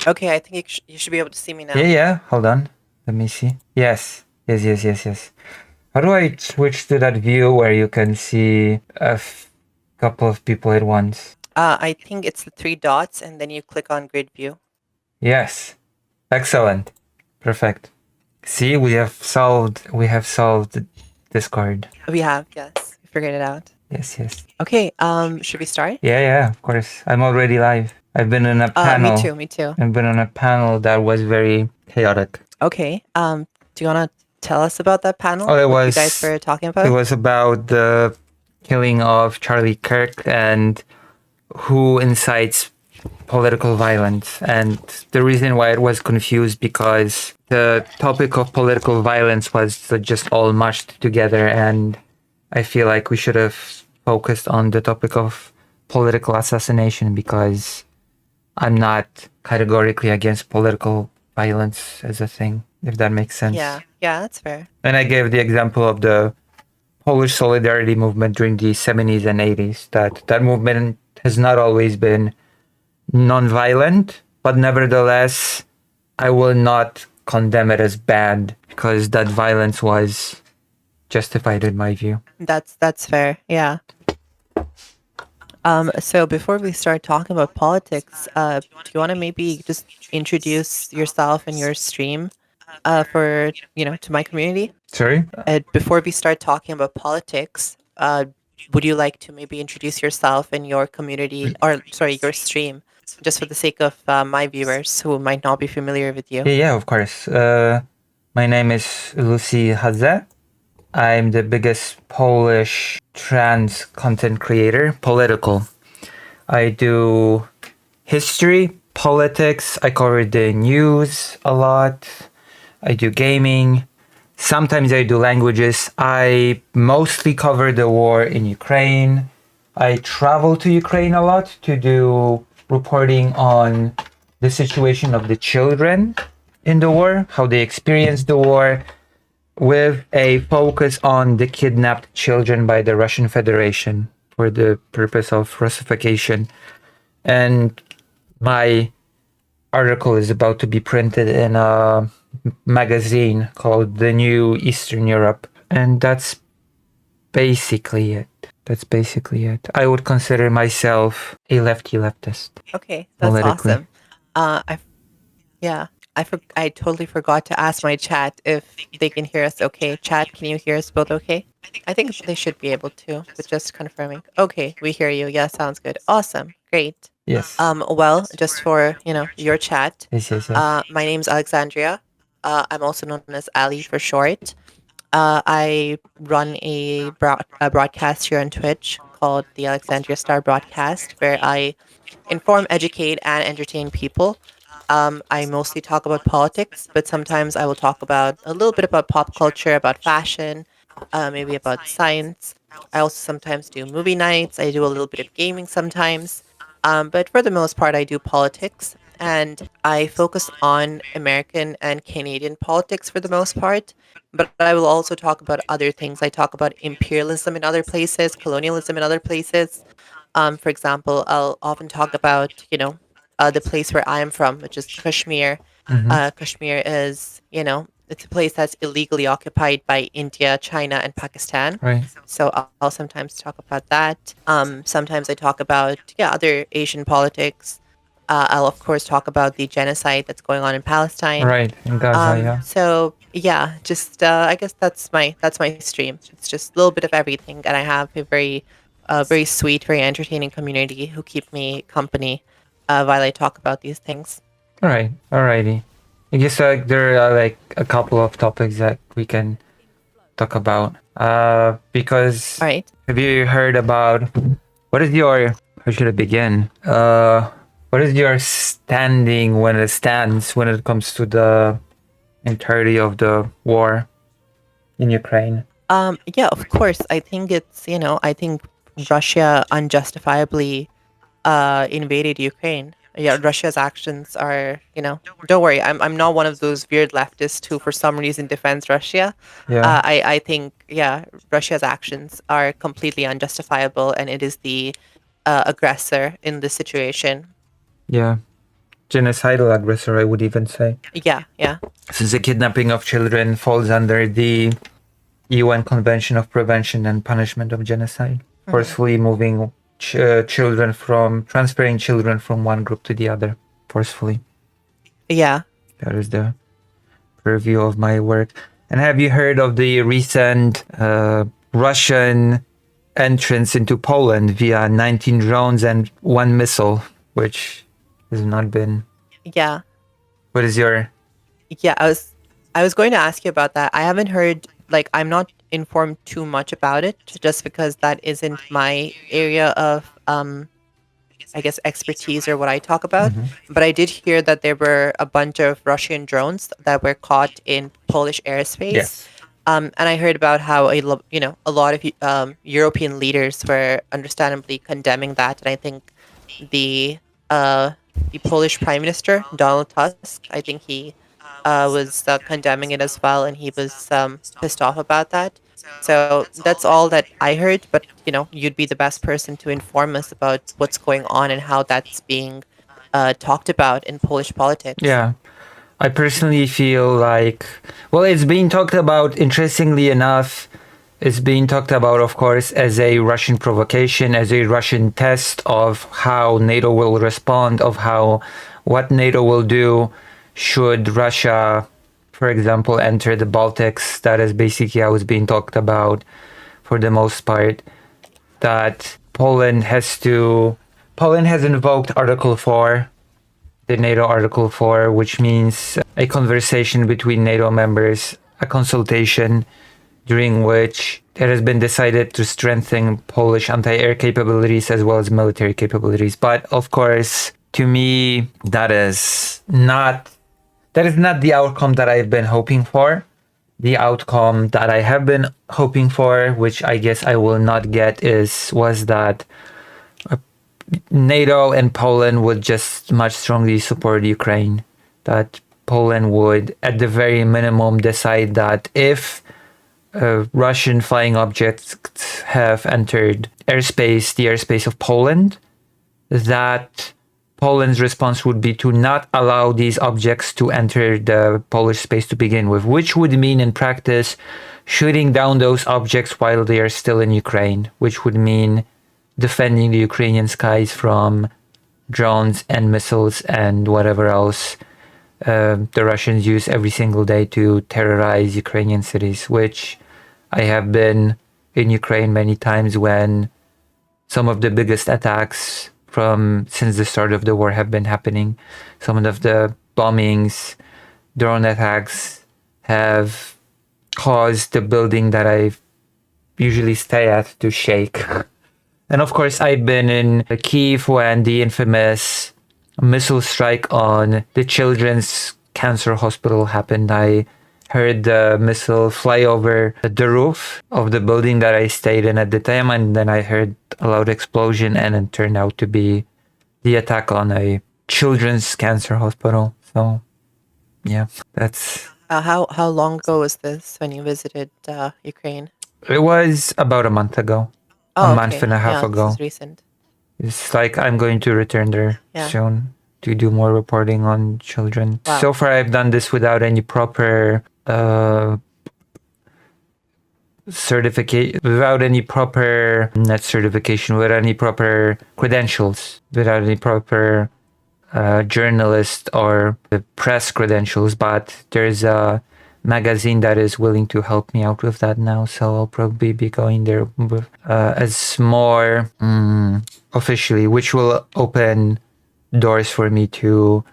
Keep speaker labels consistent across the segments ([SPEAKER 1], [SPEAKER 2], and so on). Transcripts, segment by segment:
[SPEAKER 1] Okay, I think you should be able to see me now.
[SPEAKER 2] Yeah. Hold on. Let me see. Yes. How do I switch to that view where you can see couple of people at once?
[SPEAKER 1] I think it's the three dots, and then you click on grid view.
[SPEAKER 2] Yes. Excellent. Perfect. See, we have solved Discord.
[SPEAKER 1] We have, yes, we figured it out.
[SPEAKER 2] Yes.
[SPEAKER 1] Okay, should we start?
[SPEAKER 2] Yeah, of course. I'm already live. I've been in a panel.
[SPEAKER 1] Me too.
[SPEAKER 2] I've been on a panel that was very chaotic.
[SPEAKER 1] Okay, do you want to tell us about that panel?
[SPEAKER 2] Oh,
[SPEAKER 1] What you guys were talking about?
[SPEAKER 2] It was about the killing of Charlie Kirk and who incites political violence. And the reason why it was confused because the topic of political violence was just all mashed together, and I feel like we should have focused on the topic of political assassination because I'm not categorically against political violence as a thing, if that makes sense.
[SPEAKER 1] Yeah, that's fair.
[SPEAKER 2] And I gave the example of the Polish solidarity movement during the 70s and 80s, that movement has not always been non-violent, but nevertheless, I will not condemn it as bad because that violence was justified in my view.
[SPEAKER 1] That's fair. Yeah. So before we start talking about politics, do you want to maybe just introduce yourself and your stream, for to my community?
[SPEAKER 2] Sorry?
[SPEAKER 1] Before we start talking about politics, would you like to maybe introduce yourself and your community, or sorry, your stream, just for the sake of my viewers who might not be familiar with you?
[SPEAKER 2] Yeah, of course. My name is Lucy Haze. I'm the biggest Polish trans content creator, political. I do history, politics, I cover the news a lot. I do gaming. Sometimes I do languages. I mostly cover the war in Ukraine. I travel to Ukraine a lot to do reporting on the situation of the children in the war, how they experience the war, with a focus on the kidnapped children by the Russian Federation for the purpose of Russification. And my article is about to be printed in a magazine called The New Eastern Europe. And that's basically it. I would consider myself a leftist.
[SPEAKER 1] Okay, that's awesome. I totally forgot to ask my chat if they can hear us okay. Chat, can you hear us both okay? I think they should be able to, but just confirming. Okay, we hear you. Yeah, sounds good. Awesome. Great.
[SPEAKER 2] Yes.
[SPEAKER 1] Well, just for, your chat.
[SPEAKER 2] Yes.
[SPEAKER 1] My name's Alexandria. I'm also known as Ali for short. I run a broadcast here on Twitch called the Alexandria Star Broadcast, where I inform, educate, and entertain people. I mostly talk about politics, but sometimes I will talk about a little bit about pop culture, about fashion, maybe about science. I also sometimes do movie nights. I do a little bit of gaming sometimes. But for the most part, I do politics, and I focus on American and Canadian politics for the most part. But I will also talk about other things. I talk about imperialism in other places, colonialism in other places. For example, I'll often talk about, the place where I am from, which is Kashmir. Kashmir is, it's a place that's illegally occupied by India, China, and Pakistan.
[SPEAKER 2] Right.
[SPEAKER 1] So I'll sometimes talk about that. Sometimes I talk about, other Asian politics. I'll of course talk about the genocide that's going on in Palestine.
[SPEAKER 2] Right, in Gaza, yeah.
[SPEAKER 1] So yeah, just I guess that's my stream. It's just a little bit of everything, and I have a very sweet, very entertaining community who keep me company while I talk about these things.
[SPEAKER 2] Alrighty. I guess there are like a couple of topics that we can talk about. Because
[SPEAKER 1] All right.
[SPEAKER 2] have you heard about how should I begin? What is your standing when it comes to the entirety of the war in Ukraine?
[SPEAKER 1] Yeah, of course. I think I think Russia unjustifiably invaded Ukraine. Yeah, Russia's actions are, don't worry. I'm not one of those weird leftists who, for some reason, defends Russia.
[SPEAKER 2] Yeah.
[SPEAKER 1] I think, Russia's actions are completely unjustifiable, and it is the aggressor in this situation.
[SPEAKER 2] Yeah. genocidal aggressor, I would even say.
[SPEAKER 1] Yeah, yeah.
[SPEAKER 2] Since the kidnapping of children falls under the UN Convention of Prevention and Punishment of Genocide, forcefully moving transferring children from one group to the other, forcefully.
[SPEAKER 1] Yeah.
[SPEAKER 2] That is the purview of my work. And have you heard of the recent Russian entrance into Poland via 19 drones and 1 missile, which has not been...
[SPEAKER 1] Yeah.
[SPEAKER 2] What is your...
[SPEAKER 1] Yeah, I was going to ask you about that. I haven't heard, like, I'm not informed too much about it, just because that isn't my area of I guess expertise or what I talk about. But I did hear that there were a bunch of Russian drones that were caught in Polish airspace.
[SPEAKER 2] Yes.
[SPEAKER 1] And I heard about how a lot of European leaders were understandably condemning that, and I think the Polish Prime Minister Donald Tusk, I think he was condemning it as well, and he was pissed off about that. So that's all that I heard, but you'd be the best person to inform us about what's going on and how that's being talked about in Polish politics.
[SPEAKER 2] Yeah. I personally feel like, well, it's being talked about, interestingly enough, it's being talked about, of course, as a Russian provocation, as a Russian test of how NATO will respond, of what NATO will do should Russia, for example, enter the Baltics. That is basically how it's being talked about for the most part, that Poland has invoked Article 4, the NATO Article 4, which means a conversation between NATO members, a consultation during which it has been decided to strengthen Polish anti-air capabilities as well as military capabilities. But of course, to me, that is not the outcome that I've been hoping for. The outcome that I have been hoping for, which I guess I will not get, was that NATO and Poland would just much strongly support Ukraine. That Poland would, at the very minimum, decide that if Russian flying objects have entered the airspace of Poland, that Poland's response would be to not allow these objects to enter the Polish space to begin with, which would mean in practice shooting down those objects while they are still in Ukraine, which would mean defending the Ukrainian skies from drones and missiles and whatever else the Russians use every single day to terrorize Ukrainian cities, which I have been in Ukraine many times when some of the biggest attacks since the start of the war have been happening. Some of the bombings, drone attacks have caused the building that I usually stay at to shake. And of course, I've been in Kyiv when the infamous missile strike on the Children's Cancer Hospital happened. I heard the missile fly over the roof of the building that I stayed in at the time, and then I heard a loud explosion, and it turned out to be the attack on a children's cancer hospital. So, yeah, that's...
[SPEAKER 1] How long ago was this when you visited Ukraine?
[SPEAKER 2] It was about a month ago.
[SPEAKER 1] Oh,
[SPEAKER 2] a month and a half ago.
[SPEAKER 1] This is recent.
[SPEAKER 2] It's like I'm going to return there soon to do more reporting on children.
[SPEAKER 1] Wow.
[SPEAKER 2] So far, I've done this without any proper without any proper credentials, without any proper journalist or press credentials. But there's a magazine that is willing to help me out with that now, so I'll probably be going there as more officially, which will open doors for me to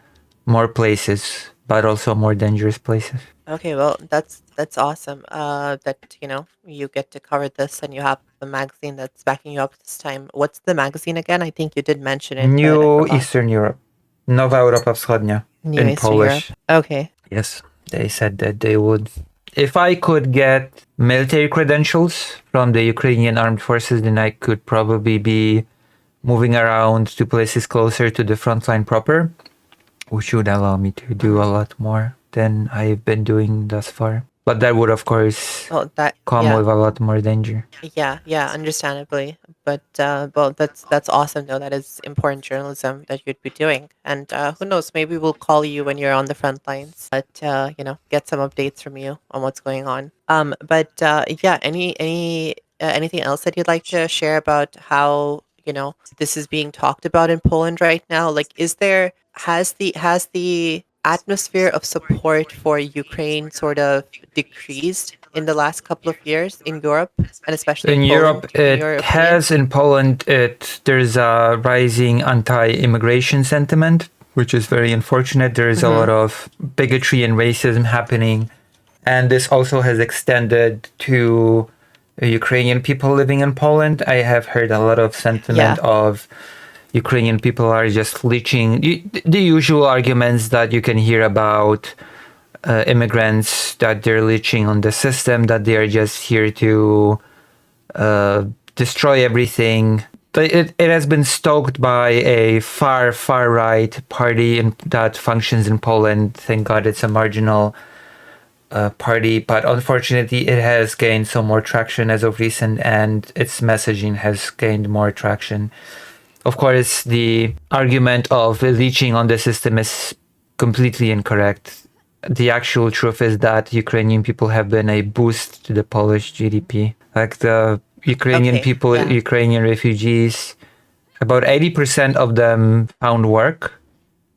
[SPEAKER 2] more places, but also more dangerous places.
[SPEAKER 1] Okay, well, that's awesome. That you get to cover this, and you have a magazine that's backing you up this time. What's the magazine again? I think you did mention it.
[SPEAKER 2] New Eastern Europe, Nowa Europa Wschodnia,
[SPEAKER 1] New
[SPEAKER 2] in
[SPEAKER 1] Eastern
[SPEAKER 2] Polish.
[SPEAKER 1] Europe. Okay.
[SPEAKER 2] Yes, they said that they would. If I could get military credentials from the Ukrainian armed forces, then I could probably be moving around to places closer to the front line proper, which would allow me to do a lot more than I've been doing thus far. But that would, of course,
[SPEAKER 1] Oh, that
[SPEAKER 2] come
[SPEAKER 1] yeah.
[SPEAKER 2] with a lot more danger.
[SPEAKER 1] Yeah, understandably. But well, that's awesome though. That is important journalism that you'd be doing. And who knows, maybe we'll call you when you're on the front lines. But get some updates from you on what's going on. But yeah, anything else that you'd like to share about how, this is being talked about in Poland right now? Like, has the atmosphere of support for Ukraine sort of decreased in the last couple of years in Europe and especially in
[SPEAKER 2] In Europe,
[SPEAKER 1] Poland, in
[SPEAKER 2] it
[SPEAKER 1] your opinion?
[SPEAKER 2] has. In Poland, there's a rising anti-immigration sentiment, which is very unfortunate. There is a
[SPEAKER 1] Mm-hmm.
[SPEAKER 2] lot of bigotry and racism happening, and this also has extended to Ukrainian people living in Poland. I have heard a lot of sentiment
[SPEAKER 1] Yeah,
[SPEAKER 2] of Ukrainian people are just leeching the usual arguments that you can hear about immigrants, that they're leeching on the system, that they are just here to destroy everything. It has been stoked by a far right party that functions in Poland. Thank God it's a marginal party, but unfortunately it has gained some more traction as of recent, and its messaging has gained more traction. Of course, the argument of leeching on the system is completely incorrect. The actual truth is that Ukrainian people have been a boost to the Polish GDP. Like the Ukrainian
[SPEAKER 1] okay,
[SPEAKER 2] people,
[SPEAKER 1] yeah,
[SPEAKER 2] Ukrainian refugees, about 80% of them found work,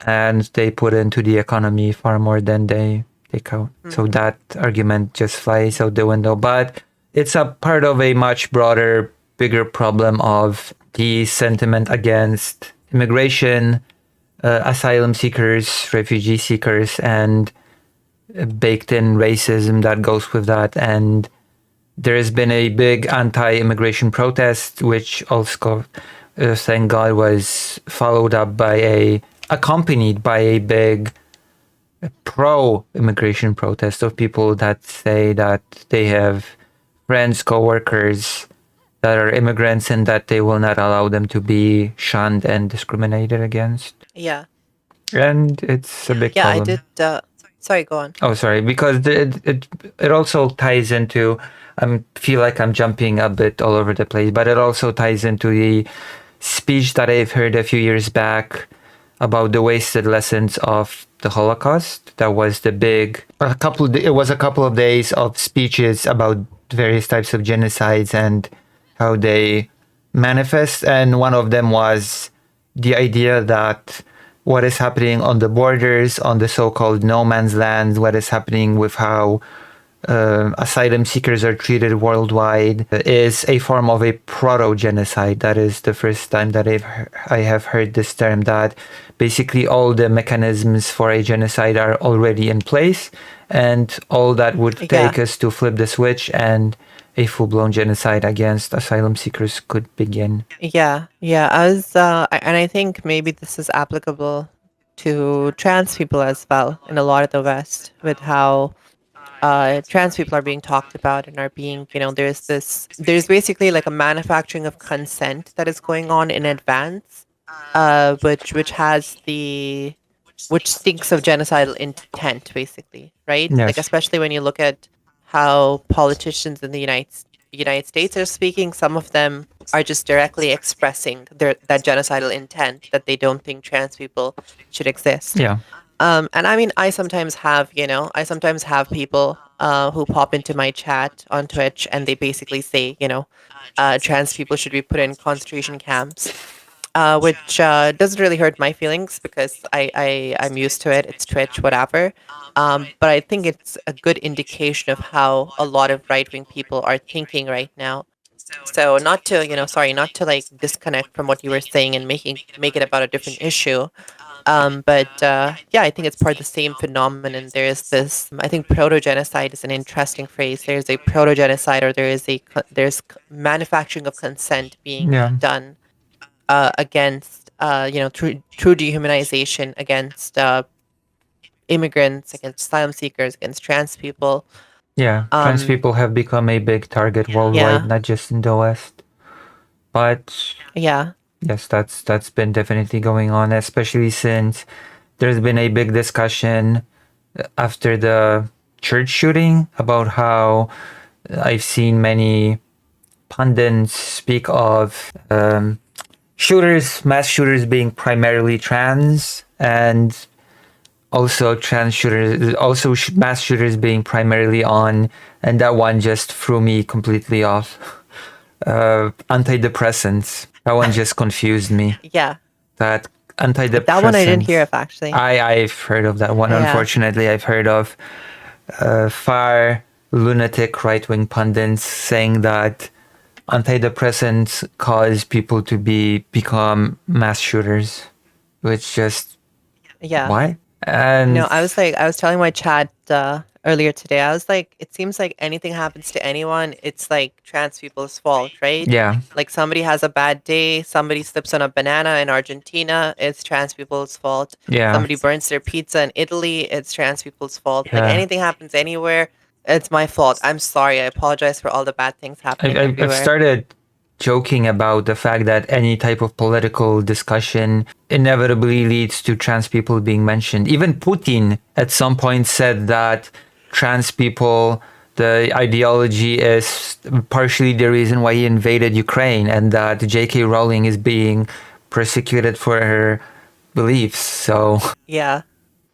[SPEAKER 2] and they put into the economy far more than they take out. So
[SPEAKER 1] mm,
[SPEAKER 2] that argument just flies out the window. But it's a part of a much broader, bigger problem of the sentiment against immigration, asylum seekers, refugee seekers, and baked in racism that goes with that. And there has been a big anti-immigration protest, which also, thank God, was followed up by accompanied by a big pro-immigration protest of people that say that they have friends, co-workers that are immigrants and that they will not allow them to be shunned and discriminated against.
[SPEAKER 1] yeah,
[SPEAKER 2] And it's a big
[SPEAKER 1] yeah. I
[SPEAKER 2] problem.
[SPEAKER 1] did. Sorry, go on.
[SPEAKER 2] Oh, sorry, because it also ties into. I feel like I'm jumping a bit all over the place, but it also ties into the speech that I've heard a few years back about the wasted lessons of the Holocaust. That was the big It was a couple of days of speeches about various types of genocides and how they manifest, and one of them was the idea that what is happening on the borders, on the so-called no man's land, what is happening with how asylum seekers are treated worldwide is a form of a proto-genocide. That is the first time that I have heard this term, that basically all the mechanisms for a genocide are already in place, and all that would
[SPEAKER 1] Yeah,
[SPEAKER 2] take us to flip the switch and a full-blown genocide against asylum seekers could begin.
[SPEAKER 1] yeah. And I think maybe this is applicable to trans people as well in a lot of the West, with how trans people are being talked about and are being, there's basically like a manufacturing of consent that is going on in advance, which stinks of genocidal intent, basically, right? Like,
[SPEAKER 2] Yes.
[SPEAKER 1] especially when you look at how politicians in the United States are speaking, some of them are just directly expressing that genocidal intent, that they don't think trans people should exist.
[SPEAKER 2] Yeah.
[SPEAKER 1] And I mean, I sometimes have people who pop into my chat on Twitch and they basically say, trans people should be put in concentration camps, which doesn't really hurt my feelings because I'm used to it. It's Twitch, whatever. But I think it's a good indication of how a lot of right wing people are thinking right now. So not to like disconnect from what you were saying and make it about a different issue. But yeah, I think it's part of the same phenomenon. There is this, I think proto genocide is an interesting phrase. There's a proto genocide, or there's manufacturing of consent being
[SPEAKER 2] Yeah.
[SPEAKER 1] done against, through dehumanization against immigrants, against asylum seekers, against trans people.
[SPEAKER 2] Yeah. Trans
[SPEAKER 1] Um,
[SPEAKER 2] people have become a big target worldwide,
[SPEAKER 1] yeah,
[SPEAKER 2] not just in the West. But
[SPEAKER 1] yeah,
[SPEAKER 2] yes, that's been definitely going on, especially since there's been a big discussion after the church shooting, about how I've seen many pundits speak of mass shooters being primarily trans, and also mass shooters being primarily on, and that one just threw me completely off. Antidepressants. That one just confused me.
[SPEAKER 1] Yeah.
[SPEAKER 2] That antidepressants.
[SPEAKER 1] That one I didn't hear of, actually.
[SPEAKER 2] I've heard of that one.
[SPEAKER 1] Yeah.
[SPEAKER 2] Unfortunately, I've heard of far lunatic right-wing pundits saying that antidepressants cause people to become mass shooters, which just
[SPEAKER 1] Yeah.
[SPEAKER 2] why? And
[SPEAKER 1] No, I was telling my chat earlier today. I was like, it seems like anything happens to anyone, it's like trans people's fault, right?
[SPEAKER 2] yeah,
[SPEAKER 1] Like somebody has a bad day, somebody slips on a banana in Argentina, it's trans people's fault.
[SPEAKER 2] yeah,
[SPEAKER 1] Somebody burns their pizza in Italy, it's trans people's fault. Like
[SPEAKER 2] Yeah.
[SPEAKER 1] anything happens anywhere, it's my fault. I'm sorry. I apologize for all the bad things happening
[SPEAKER 2] I've
[SPEAKER 1] everywhere.
[SPEAKER 2] started joking about the fact that any type of political discussion inevitably leads to trans people being mentioned. Even Putin at some point said that trans people, the ideology is partially the reason why he invaded Ukraine, and that J.K. Rowling is being persecuted for her beliefs. So
[SPEAKER 1] Yeah.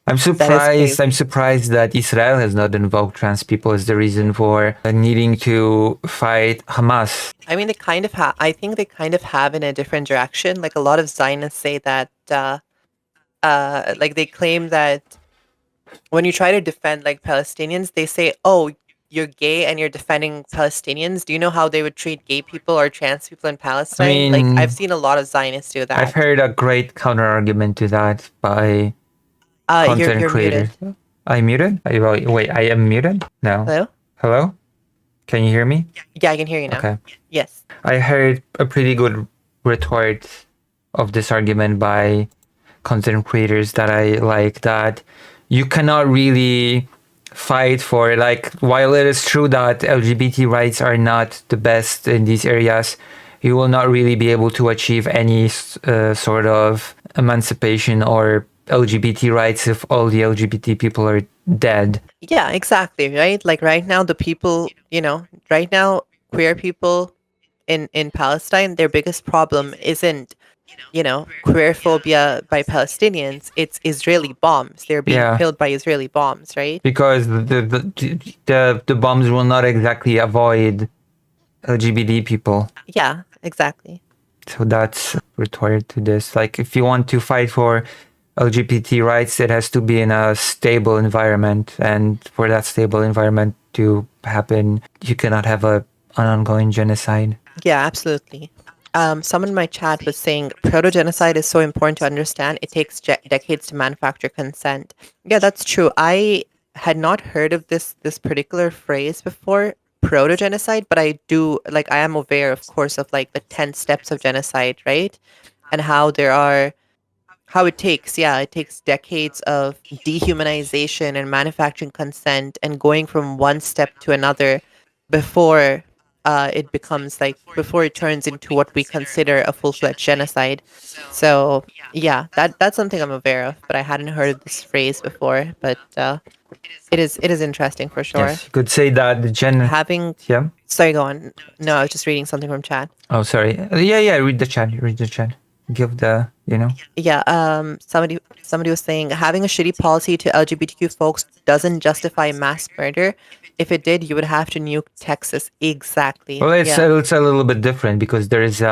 [SPEAKER 2] I'm surprised that Israel has not invoked trans people as the reason for needing to fight Hamas.
[SPEAKER 1] I mean, they kind of have. I think they kind of have in a different direction. Like a lot of Zionists say that, like they claim that when you try to defend like Palestinians, they say, "Oh, you're gay and you're defending Palestinians." Do you know how they would treat gay people or trans people in Palestine? Like I've seen a lot of Zionists do that.
[SPEAKER 2] I've heard a great counter argument to that by content
[SPEAKER 1] you're
[SPEAKER 2] creators.
[SPEAKER 1] muted.
[SPEAKER 2] I'm muted? Wait, I am muted? No.
[SPEAKER 1] Hello?
[SPEAKER 2] Hello? Can you hear me?
[SPEAKER 1] Yeah, I can hear you now.
[SPEAKER 2] Okay.
[SPEAKER 1] Yes.
[SPEAKER 2] I heard a pretty good retort of this argument by content creators that I like, that you cannot really fight for, like, while it is true that LGBT rights are not the best in these areas, you will not really be able to achieve any sort of emancipation or LGBT rights if all the LGBT people are dead.
[SPEAKER 1] Yeah, exactly, right? Like right now, the people, right now, queer people in Palestine, their biggest problem isn't, queer phobia by Palestinians. It's Israeli bombs. They're being killed by Israeli bombs, right?
[SPEAKER 2] Because the bombs will not exactly avoid LGBT people.
[SPEAKER 1] Yeah, exactly.
[SPEAKER 2] So that's retort to this. Like, if you want to fight for LGBT rights, it has to be in a stable environment, and for that stable environment to happen, you cannot have an ongoing genocide.
[SPEAKER 1] Yeah, absolutely. Someone in my chat was saying proto-genocide is so important to understand. It takes decades to manufacture consent. Yeah, that's true. I had not heard of this particular phrase before, proto-genocide, but I am aware, of course, of like the 10 steps of genocide, right? And how it takes decades of dehumanization and manufacturing consent and going from one step to another before before it turns into what we consider a full-fledged genocide. So yeah, that's something I'm aware of, but I hadn't heard of this phrase before. But it is interesting for sure.
[SPEAKER 2] Yes, you could say that
[SPEAKER 1] Yeah. Sorry, go on. No, I was just reading something from chat.
[SPEAKER 2] Oh, sorry. Yeah. Read the chat. Give the,
[SPEAKER 1] Yeah. Somebody was saying having a shitty policy to LGBTQ folks doesn't justify mass murder. If it did, you would have to nuke Texas. Exactly.
[SPEAKER 2] Well, it's a little bit different because there is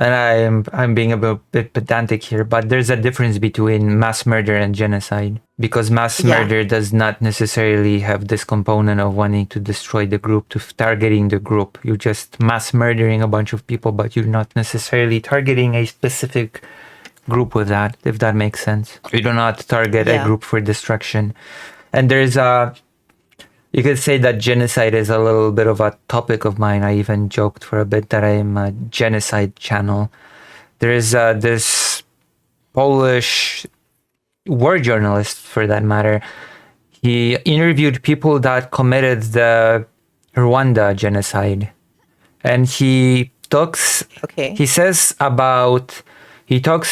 [SPEAKER 2] and I'm being a bit pedantic here, but there's a difference between mass murder and genocide, because mass murder does not necessarily have this component of wanting to destroy the group, to targeting the group. You're just mass murdering a bunch of people, but you're not necessarily targeting a specific group with that, if that makes sense. You do not target a group for destruction. And you could say that genocide is a little bit of a topic of mine. I even joked for a bit that I am a genocide channel. There is this Polish war journalist, for that matter. He interviewed people that committed the Rwanda genocide. And he talks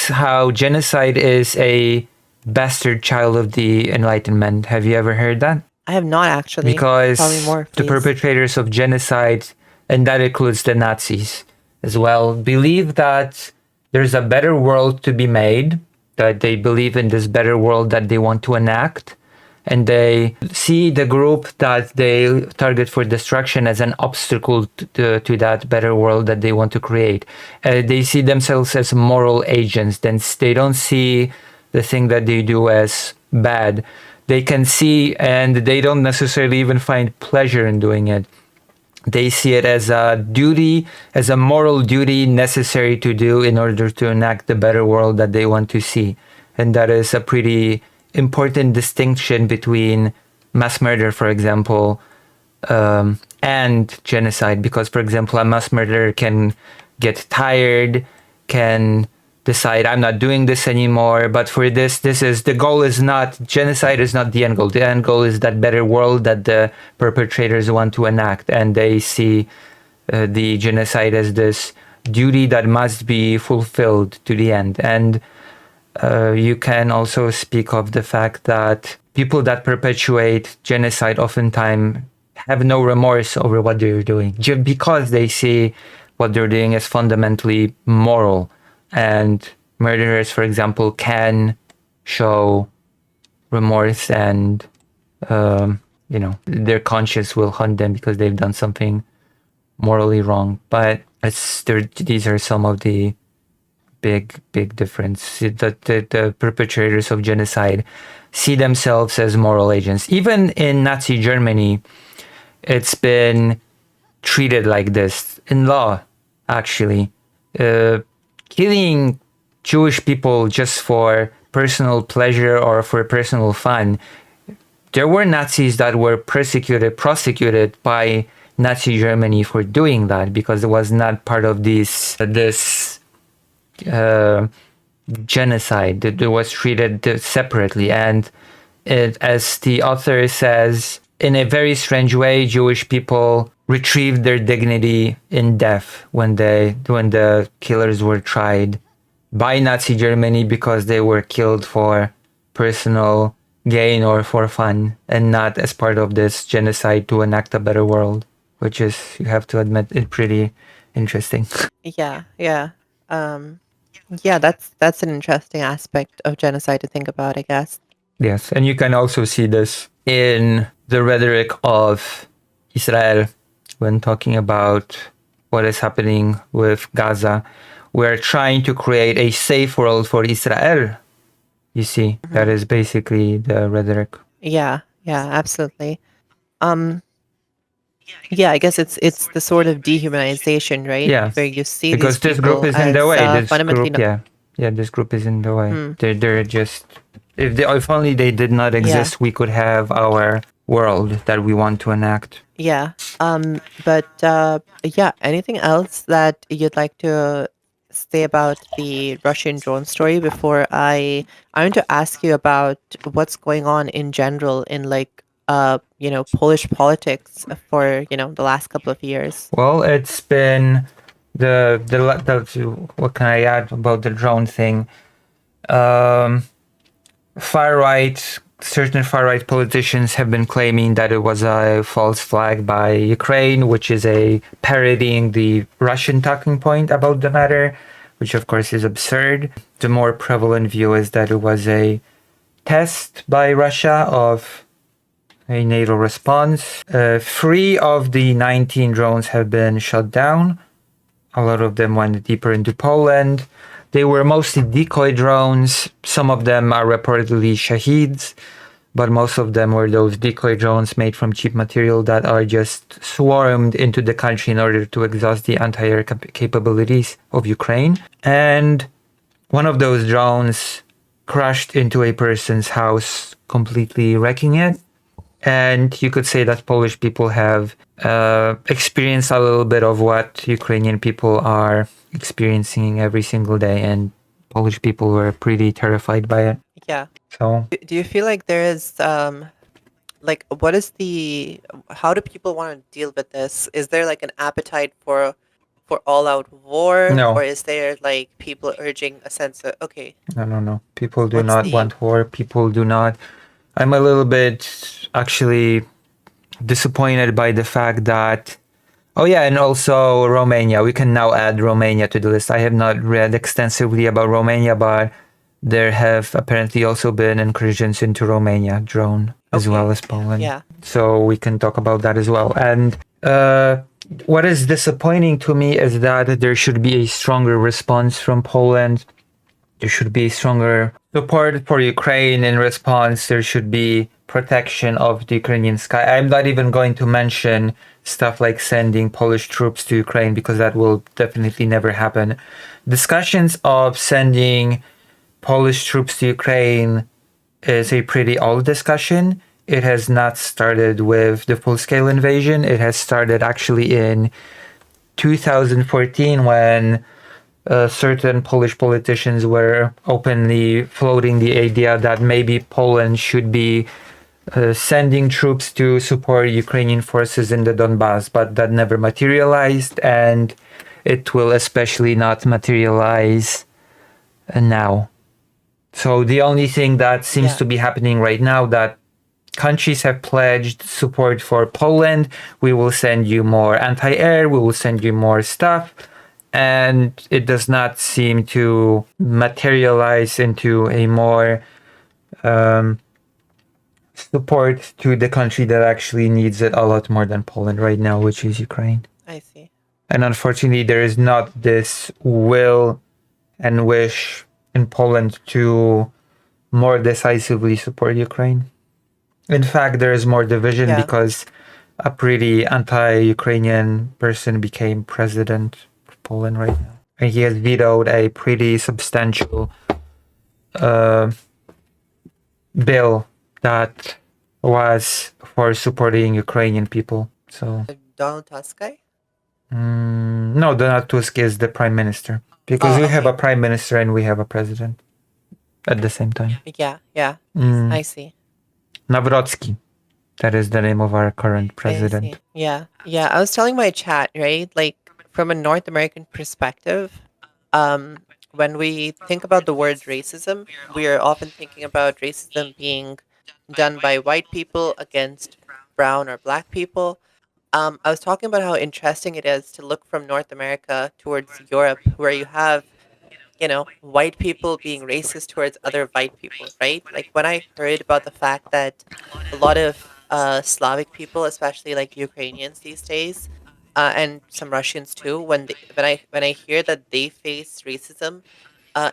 [SPEAKER 2] how genocide is a bastard child of the Enlightenment. Have you ever heard that?
[SPEAKER 1] I have not actually. Tell me
[SPEAKER 2] Because
[SPEAKER 1] more,
[SPEAKER 2] the
[SPEAKER 1] please.
[SPEAKER 2] perpetrators of genocide, and that includes the Nazis as well, believe that there's a better world to be made, that they believe in this better world that they want to enact, and they see the group that they target for destruction as an obstacle to that better world that they want to create. They see themselves as moral agents, then they don't see the thing that they do as bad. They can see, and they don't necessarily even find pleasure in doing it. They see it as a duty, as a moral duty necessary to do in order to enact the better world that they want to see. And that is a pretty important distinction between mass murder, for example, and genocide. Because, for example, a mass murderer can get tired, can decide I'm not doing this anymore. But for this is the goal is not genocide is not the end goal. The end goal is that better world that the perpetrators want to enact, and they see the genocide as this duty that must be fulfilled to the end. And you can also speak of the fact that people that perpetuate genocide oftentimes have no remorse over what they're doing, just because they see what they're doing as fundamentally moral. And murderers, for example, can show remorse, and their conscience will haunt them because they've done something morally wrong. But these are some of the big difference. The perpetrators of genocide see themselves as moral agents. Even in Nazi Germany, it's been treated like this in law, actually. Killing Jewish people just for personal pleasure or for personal fun. There were Nazis that were prosecuted by Nazi Germany for doing that, because it was not part of this genocide. It was treated separately. And as the author says, in a very strange way, Jewish people retrieved their dignity in death when the killers were tried by Nazi Germany, because they were killed for personal gain or for fun, and not as part of this genocide to enact a better world, which is, you have to admit, it's pretty interesting.
[SPEAKER 1] Yeah. Yeah, that's an interesting aspect of genocide to think about, I guess.
[SPEAKER 2] Yes, and you can also see this in the rhetoric of Israel when talking about what is happening with Gaza. We're trying to create a safe world for Israel. You see, that is basically the rhetoric.
[SPEAKER 1] Yeah, absolutely. Yeah, I guess it's the sort of dehumanization, right?
[SPEAKER 2] Yeah,
[SPEAKER 1] Where you see
[SPEAKER 2] because
[SPEAKER 1] these
[SPEAKER 2] this group
[SPEAKER 1] people
[SPEAKER 2] is in the
[SPEAKER 1] as,
[SPEAKER 2] way. This
[SPEAKER 1] fundamentally
[SPEAKER 2] group, this group is in the way. They're just, if only they did not exist, we could have our world that we want to enact.
[SPEAKER 1] Yeah. But yeah, anything else that you'd like to say about the Russian drone story before I want to ask you about what's going on in general in, like, Polish politics for, the last couple of years.
[SPEAKER 2] Well, it's been the what can I add about the drone thing? Certain far right politicians have been claiming that it was a false flag by Ukraine, which is a parodying the Russian talking point about the matter, which of course is absurd. The more prevalent view is that it was a test by Russia of a NATO response. 3 of the 19 drones have been shot down. A lot of them went deeper into Poland. They were mostly decoy drones. Some of them are reportedly Shaheeds, but most of them were those decoy drones made from cheap material that are just swarmed into the country in order to exhaust the anti-air capabilities of Ukraine. And one of those drones crashed into a person's house, completely wrecking it. And you could say that Polish people have experienced a little bit of what Ukrainian people are experiencing every single day, and Polish people were pretty terrified by it.
[SPEAKER 1] Yeah.
[SPEAKER 2] So,
[SPEAKER 1] Do you feel like there is like, how do people want to deal with this? Is there like an appetite for all-out war,
[SPEAKER 2] No.
[SPEAKER 1] or is there like people urging a sense of okay,
[SPEAKER 2] No. People do
[SPEAKER 1] what's
[SPEAKER 2] not
[SPEAKER 1] the
[SPEAKER 2] want war. People do not. I'm a little bit actually disappointed by the fact that. Oh, yeah, and also Romania. We can now add Romania to the list. I have not read extensively about Romania, but there have apparently also been incursions into Romania, drone, as well
[SPEAKER 1] okay,
[SPEAKER 2] as Poland.
[SPEAKER 1] yeah,
[SPEAKER 2] So we can talk about that as well. And what is disappointing to me is that there should be a stronger response from Poland. There should be stronger support for Ukraine in response. There should be protection of the Ukrainian sky. I'm not even going to mention stuff like sending Polish troops to Ukraine because that will definitely never happen. Discussions of sending Polish troops to Ukraine is a pretty old discussion. It has not started with the full scale invasion. It has started actually in 2014 when certain Polish politicians were openly floating the idea that maybe Poland should be sending troops to support Ukrainian forces in the Donbass, but that never materialized, and it will especially not materialize now. So the only thing that seems
[SPEAKER 1] yeah,
[SPEAKER 2] to be happening right now that countries have pledged support for Poland. We will send you more anti-air. We will send you more stuff. And it does not seem to materialize into a more support to the country that actually needs it a lot more than Poland right now, which is Ukraine.
[SPEAKER 1] I see.
[SPEAKER 2] And unfortunately, there is not this will and wish in Poland to more decisively support Ukraine. In fact, there is more division
[SPEAKER 1] Yeah,
[SPEAKER 2] because a pretty anti-Ukrainian person became president of Poland right now. And he has vetoed a pretty substantial bill that was for supporting Ukrainian people. So,
[SPEAKER 1] Donald Tusk guy.
[SPEAKER 2] no, Donald Tusk is the prime minister because
[SPEAKER 1] Oh,
[SPEAKER 2] we have a
[SPEAKER 1] okay.
[SPEAKER 2] prime minister and we have a president at the same time.
[SPEAKER 1] Yeah, I see.
[SPEAKER 2] Nawrocki, that is the name of our current
[SPEAKER 1] I
[SPEAKER 2] president.
[SPEAKER 1] see. Yeah. I was telling my chat, right? Like from a North American perspective, um, when we think about the word racism, we are often thinking about racism being done by white people against brown or black people. I was talking about how interesting it is to look from North America towards Europe, where you have white people being racist towards other white people, right? Like when I heard about the fact that a lot of Slavic people, especially like Ukrainians these days, and some Russians too, when I hear that they face racism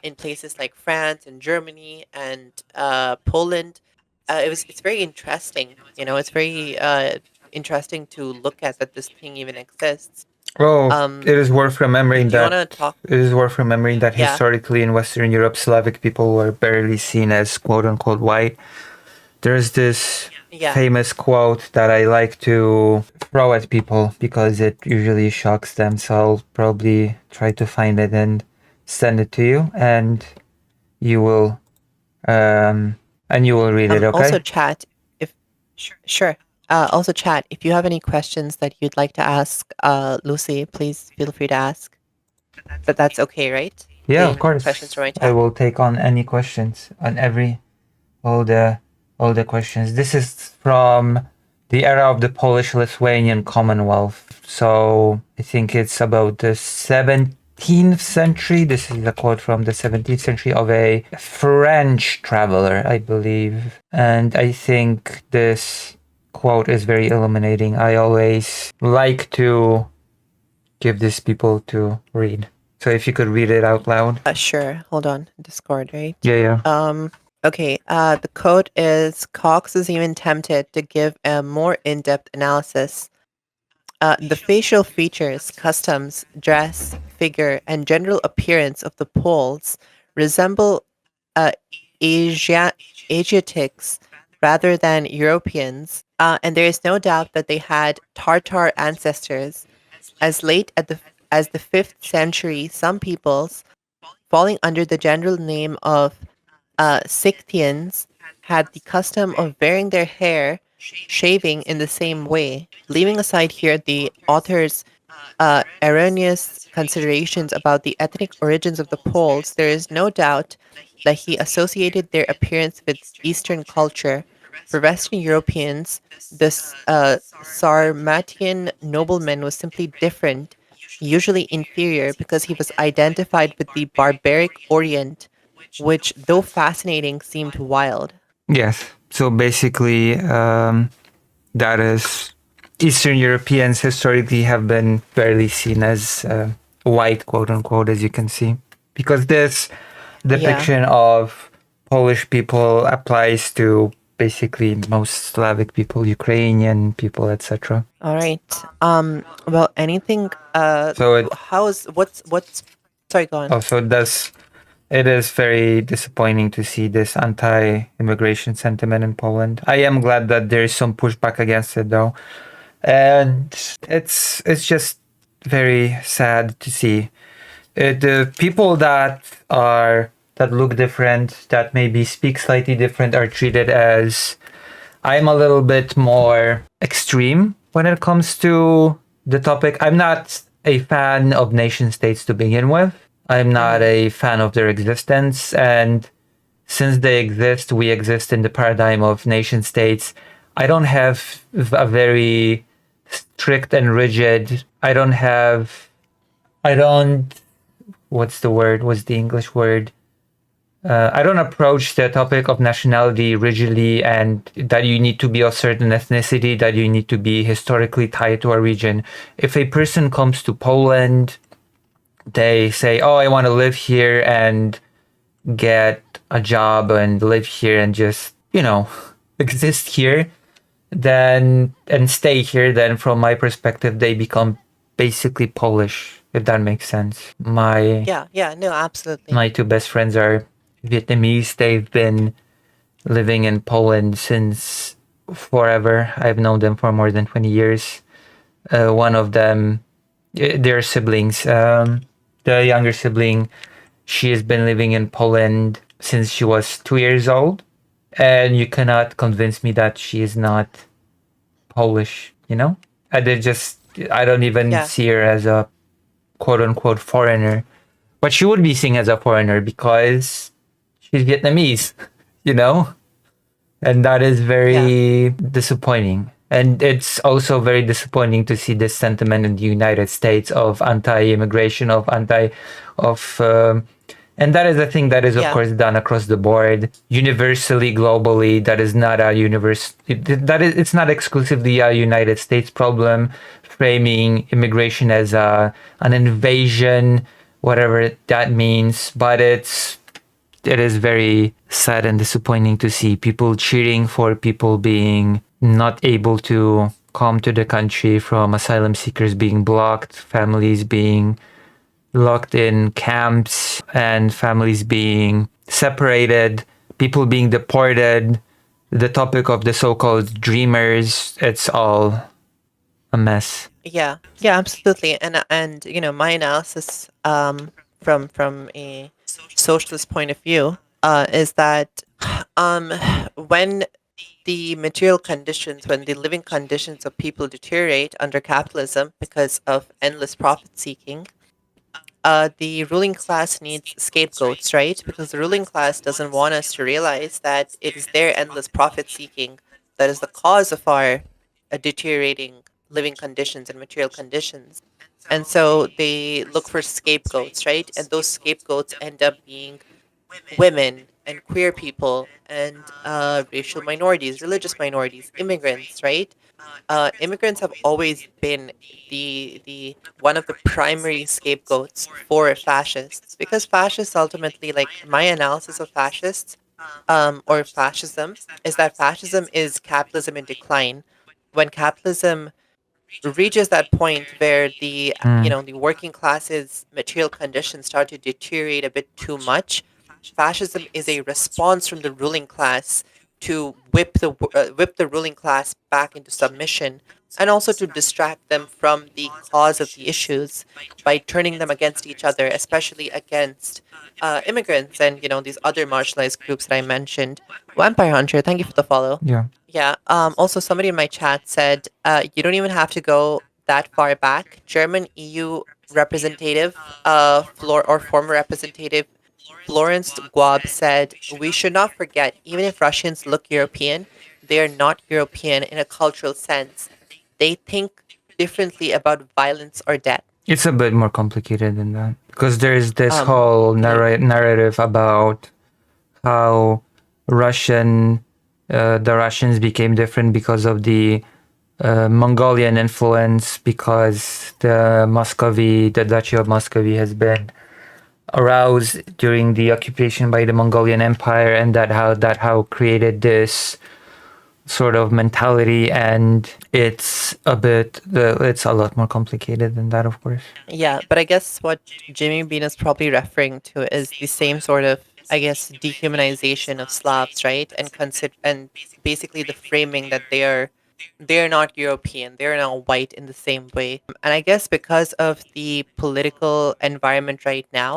[SPEAKER 1] in places like France and Germany and Poland, it's very interesting. It's very interesting to look at that this thing even exists.
[SPEAKER 2] Well,
[SPEAKER 1] Um,
[SPEAKER 2] it is worth remembering
[SPEAKER 1] do you want
[SPEAKER 2] that
[SPEAKER 1] to talk? Yeah,
[SPEAKER 2] historically in Western Europe, Slavic people were barely seen as quote unquote white. There's this
[SPEAKER 1] yeah.
[SPEAKER 2] famous quote that I like to throw at people because it usually shocks them. So I'll probably try to find it and send it to you, and you will read it.
[SPEAKER 1] Also,
[SPEAKER 2] Okay?
[SPEAKER 1] chat if sure. Also, chat if you have any questions that you'd like to ask Lucy, please feel free to ask. But that's okay, right?
[SPEAKER 2] Yeah, of
[SPEAKER 1] Taking questions
[SPEAKER 2] course.
[SPEAKER 1] from my
[SPEAKER 2] I
[SPEAKER 1] chat.
[SPEAKER 2] will take on any questions on all the questions. This is from the era of the Polish-Lithuanian Commonwealth. So I think it's about the 17th century. This is a quote from the 17th century of a French traveler, I believe. And I think this quote is very illuminating. I always like to give this people to read. So if you could read it out loud.
[SPEAKER 1] Sure. Hold on. Discord, right?
[SPEAKER 2] Yeah.
[SPEAKER 1] Okay. The quote is Cox is even tempted to give a more in-depth analysis. The facial features, customs, dress, figure, and general appearance of the Poles resemble Asiatics rather than Europeans, and there is no doubt that they had Tartar ancestors. As late as the 5th century, some peoples, falling under the general name of Scythians, had the custom of wearing their hair shaving in the same way. Leaving aside here the author's erroneous considerations about the ethnic origins of the Poles, there is no doubt that he associated their appearance with Eastern culture. For Western Europeans, this Sarmatian nobleman was simply different, usually inferior, because he was identified with the barbaric Orient, which, though fascinating, seemed wild.
[SPEAKER 2] Yes. So basically, that is, Eastern Europeans historically have been barely seen as white, quote unquote, as you can see, because this
[SPEAKER 1] Yeah.
[SPEAKER 2] depiction of Polish people applies to basically most Slavic people, Ukrainian people, etc.
[SPEAKER 1] All right. Well, anything.
[SPEAKER 2] So it
[SPEAKER 1] What's? Sorry, go on.
[SPEAKER 2] also does. It is very disappointing to see this anti-immigration sentiment in Poland. I am glad that there is some pushback against it, though, and it's just very sad to see the people that look different, that maybe speak slightly different, are treated as, I'm a little bit more extreme when it comes to the topic. I'm not a fan of nation states to begin with. I'm not a fan of their existence. And since they exist, we exist in the paradigm of nation states. I don't have a very strict and rigid, I don't, what's the word? What's the English word? I don't approach the topic of nationality rigidly and that you need to be of certain ethnicity, that you need to be historically tied to a region. If a person comes to Poland, they say, oh, I want to live here and get a job and live here and just, exist here, then and stay here, then from my perspective, they become basically Polish, if that makes sense.
[SPEAKER 1] Yeah. No, absolutely.
[SPEAKER 2] My two best friends are Vietnamese. They've been living in Poland since forever. I've known them for more than 20 years. One of them, they're siblings. The younger sibling, she has been living in Poland since she was 2 years old. And you cannot convince me that she is not Polish, I don't even
[SPEAKER 1] Yeah.
[SPEAKER 2] see her as a quote unquote foreigner. But she would be seen as a foreigner because she's Vietnamese, you know? And that is
[SPEAKER 1] Yeah.
[SPEAKER 2] very disappointing. And it's also very disappointing to see this sentiment in the United States of anti-immigration, and that is a thing that is, of
[SPEAKER 1] Yeah.
[SPEAKER 2] course, done across the board, universally, globally. That is not it's not exclusively a United States problem, framing immigration as an invasion, whatever that means. But it is very sad and disappointing to see people cheering for people being not able to come to the country, from asylum seekers being blocked, families being locked in camps, and families being separated, people being deported. The topic of the so-called dreamers, it's all a mess.
[SPEAKER 1] Yeah. Yeah. Absolutely. And my analysis from a socialist point of view is that when the material conditions, when the living conditions of people deteriorate under capitalism because of endless profit seeking, the ruling class needs scapegoats, right? Because the ruling class doesn't want us to realize that it is their endless profit seeking that is the cause of our deteriorating living conditions and material conditions. And so they look for scapegoats, right? And those scapegoats end up being women and queer people and racial minorities, religious minorities, immigrants, right? Immigrants have always been the one of the primary scapegoats for fascists, because fascists ultimately, like my analysis of fascists, or fascism, is that fascism is capitalism in decline. When capitalism reaches that point where the working class's material conditions start to deteriorate a bit too much, fascism is a response from the ruling class to whip the ruling class back into submission, and also to distract them from the cause of the issues by turning them against each other, especially against immigrants and these other marginalized groups that I mentioned. Vampire Hunter, thank you for the follow.
[SPEAKER 2] Yeah.
[SPEAKER 1] Yeah. Also, somebody in my chat said you don't even have to go that far back, German EU representative, former representative Florence Guab said, "We should not forget, even if Russians look European, they are not European in a cultural sense. They think differently about violence or death."
[SPEAKER 2] It's a bit more complicated than that because there's this
[SPEAKER 1] Um,
[SPEAKER 2] whole
[SPEAKER 1] can you?
[SPEAKER 2] narrative about how the Russians became different because of the Mongolian influence, because the Duchy of Muscovy has been aroused during the occupation by the Mongolian Empire, and that how created this sort of mentality. And it's a lot more complicated than that, of course.
[SPEAKER 1] Yeah, but I guess what Jimmy Bean is probably referring to is the same sort of, I guess, dehumanization of Slavs, right? And basically the framing that they're not European, they're not white in the same way. And I guess because of the political environment right now,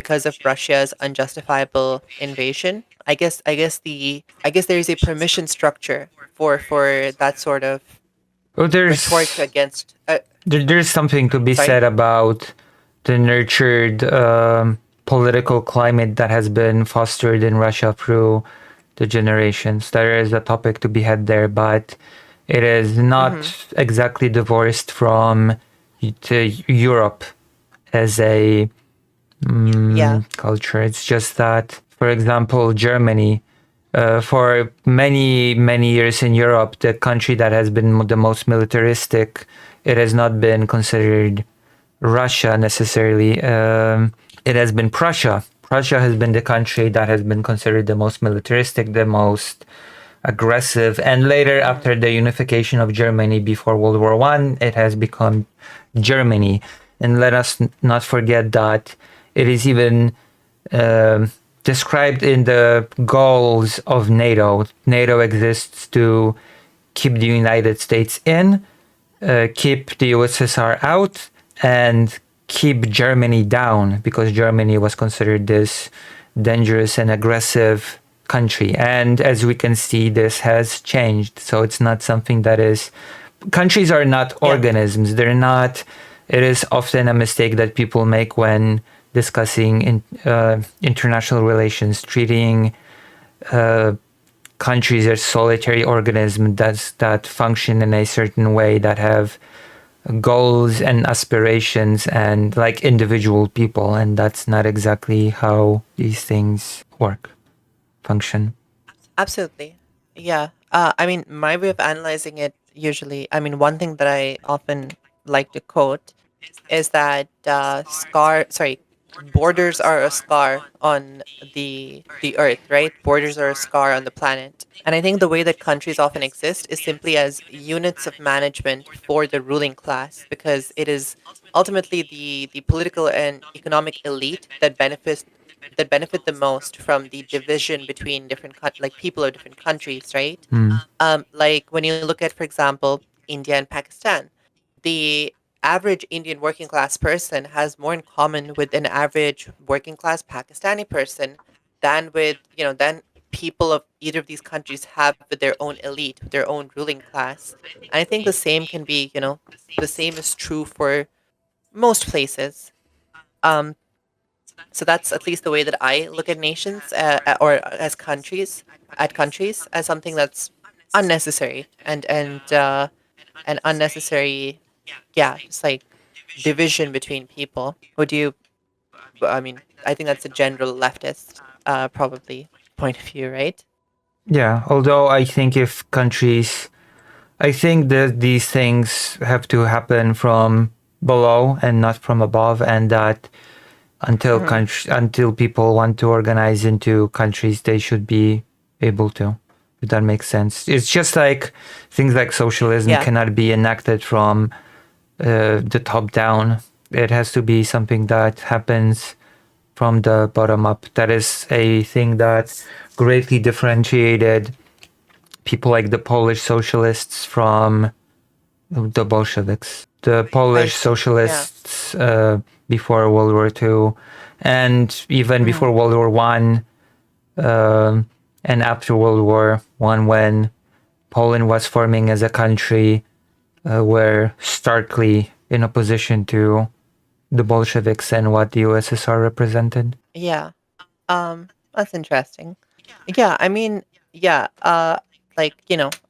[SPEAKER 1] because of Russia's unjustifiable invasion, I guess there is a permission structure for that sort of
[SPEAKER 2] Well,
[SPEAKER 1] rhetoric against.
[SPEAKER 2] there's something to be
[SPEAKER 1] Sorry.
[SPEAKER 2] said about the nurtured political climate that has been fostered in Russia through the generations. There is a topic to be had there, but it is not
[SPEAKER 1] Mm-hmm.
[SPEAKER 2] exactly divorced from Europe as a
[SPEAKER 1] Yeah.
[SPEAKER 2] culture. It's just that, for example, Germany, for many, many years in Europe, the country that has been the most militaristic, it has not been considered Russia necessarily. It has been Prussia. Prussia has been the country that has been considered the most militaristic, the most aggressive, and later,
[SPEAKER 1] Mm-hmm.
[SPEAKER 2] after the unification of Germany before World War One, it has become Germany. And let us not forget that it is even described in the goals of NATO. NATO exists to keep the United States in, keep the USSR out, and keep Germany down, because Germany was considered this dangerous and aggressive country. And as we can see, this has changed. So it's not something that is. Countries are not
[SPEAKER 1] Yeah.
[SPEAKER 2] organisms. They're not. It is often a mistake that people make when discussing international relations, treating countries as solitary organisms that function in a certain way, that have goals and aspirations and like individual people. And that's not exactly how these things function.
[SPEAKER 1] Absolutely. Yeah. I mean, my way of analyzing it usually, I mean, one thing that I often like to quote is that borders are a scar on the earth, right? Borders are a scar on the planet. And I think the way that countries often exist is simply as units of management for the ruling class, because it is ultimately the political and economic elite that benefit the most from the division between like people of different countries, right? Like when you look at, for example, India and Pakistan, the average Indian working class person has more in common with an average working class Pakistani person than people of either of these countries have with their own elite, with their own ruling class. And I think the same is true for most places. Um, so that's at least the way that I look at nations, or as countries as something that's unnecessary and unnecessary. Yeah, just like division between people. Would you? I mean, I think that's a general leftist, probably point of view, right?
[SPEAKER 2] Yeah, although I think that these things have to happen from below and not from above, and that
[SPEAKER 1] Hmm.
[SPEAKER 2] until people want to organize into countries, they should be able to. If that makes sense. It's just like things like socialism
[SPEAKER 1] Yeah.
[SPEAKER 2] cannot be enacted from the top down. It has to be something that happens from the bottom up. That is a thing that greatly differentiated people like the Polish socialists from the Bolsheviks. The
[SPEAKER 1] I
[SPEAKER 2] Polish
[SPEAKER 1] see. Yeah.
[SPEAKER 2] socialists before World War II, and even
[SPEAKER 1] Hmm.
[SPEAKER 2] before World War One, and after World War One, when Poland was forming as a country, were starkly in opposition to the Bolsheviks and what the USSR represented.
[SPEAKER 1] Yeah. That's interesting. Yeah, I mean, yeah, like,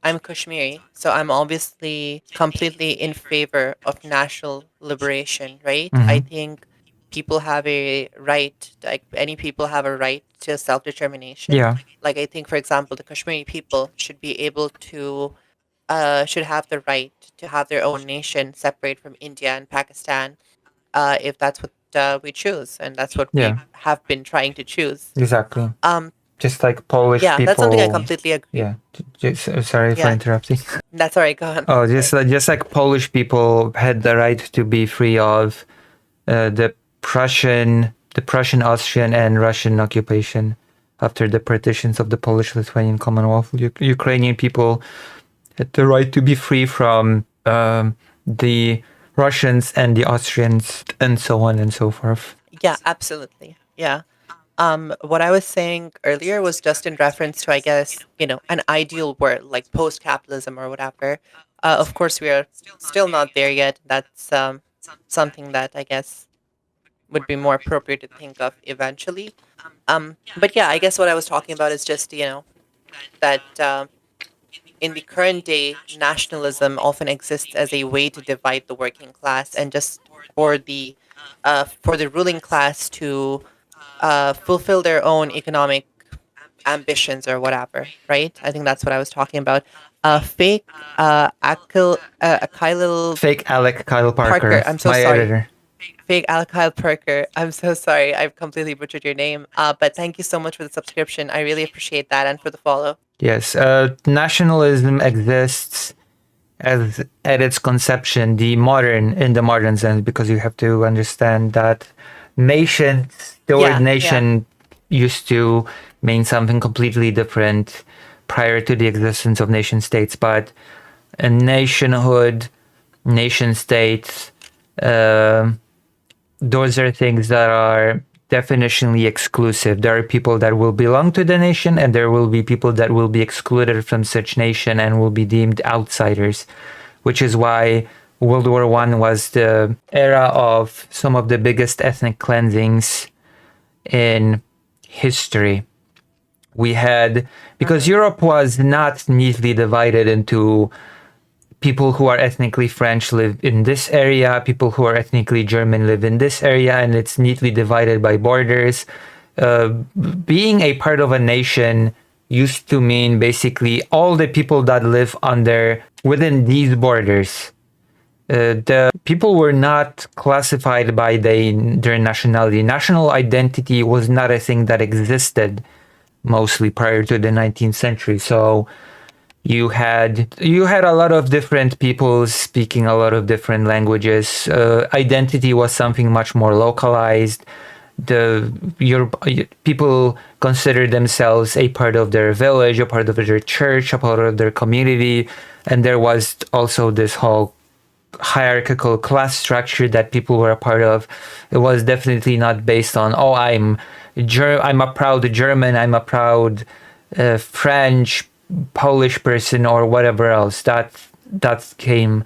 [SPEAKER 1] I'm Kashmiri, so I'm obviously completely in favor of national liberation, right? I
[SPEAKER 2] Hmm.
[SPEAKER 1] think people have a right, like any people have a right to self-determination.
[SPEAKER 2] Yeah,
[SPEAKER 1] Like I think, for example, the Kashmiri people should be able to should have the right to have their own nation separate from India and Pakistan, if that's what we choose, and that's what we
[SPEAKER 2] yeah,
[SPEAKER 1] have been trying to choose.
[SPEAKER 2] exactly.
[SPEAKER 1] Um,
[SPEAKER 2] Just like Polish
[SPEAKER 1] yeah, that's something I
[SPEAKER 2] people.
[SPEAKER 1] completely agree.
[SPEAKER 2] Yeah, sorry for
[SPEAKER 1] Yeah,
[SPEAKER 2] interrupting.
[SPEAKER 1] that's all right. Go on.
[SPEAKER 2] Oh,
[SPEAKER 1] Sorry.
[SPEAKER 2] just like Polish people had the right to be free of the Prussian, Austrian, and Russian occupation after the partitions of the Polish-Lithuanian Commonwealth. Ukrainian people had the right to be free from the Russians and the Austrians, and so on and so forth.
[SPEAKER 1] Yeah, absolutely. Yeah. What I was saying earlier was just in reference to, I guess, an ideal world like post-capitalism or whatever. Of course, we are still not there yet. That's something that I guess would be more appropriate to think of eventually. But yeah, I guess what I was talking about is just, that in the current day, nationalism often exists as a way to divide the working class and just for the ruling class to fulfill their own economic ambitions or whatever, right? I think that's what I was talking about. Fake Akil
[SPEAKER 2] Fake Alec Kyle
[SPEAKER 1] Parker.
[SPEAKER 2] Parker,
[SPEAKER 1] I'm so
[SPEAKER 2] my
[SPEAKER 1] sorry.
[SPEAKER 2] editor.
[SPEAKER 1] Fake Kyle Parker. I'm so sorry. I've completely butchered your name. But thank you so much for the subscription. I really appreciate that and for the follow.
[SPEAKER 2] Yes, nationalism exists as at its conception, in the modern sense, because you have to understand that the word
[SPEAKER 1] Yeah, yeah,
[SPEAKER 2] nation used to mean something completely different prior to the existence of nation states. But a nationhood, nation states, uh, those are things that are definitionally exclusive. There are people that will belong to the nation, and there will be people that will be excluded from such nation and will be deemed outsiders, which is why World War One was the era of some of the biggest ethnic cleansings in history. We had, because Europe was not neatly divided into people who are ethnically French live in this area, people who are ethnically German live in this area, and it's neatly divided by borders. Uh, Being a part of a nation used to mean basically all the people that live within these borders. The people were not classified by their nationality. National identity was not a thing that existed mostly prior to the 19th century. So you had a lot of different people speaking a lot of different languages. Identity was something much more localized. Your people considered themselves a part of their village, a part of their church, a part of their community, and there was also this whole hierarchical class structure that people were a part of. It was definitely not based on, oh, I'm a proud German, I'm a proud French, Polish person, or whatever else. That came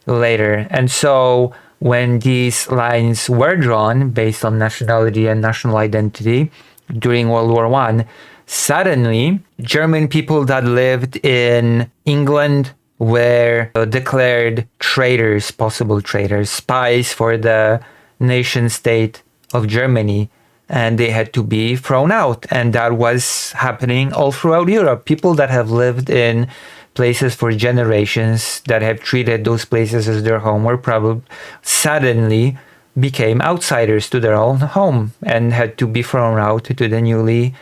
[SPEAKER 2] later. And so when these lines were drawn based on nationality and national identity during World War One, suddenly German people that lived in England were declared traitors, possible traitors, spies for the nation state of Germany, and they had to be thrown out. And that was happening all throughout Europe. People that have lived in places for generations, that have treated those places as their home, were probably suddenly became outsiders to their own home and had to be thrown out to the newly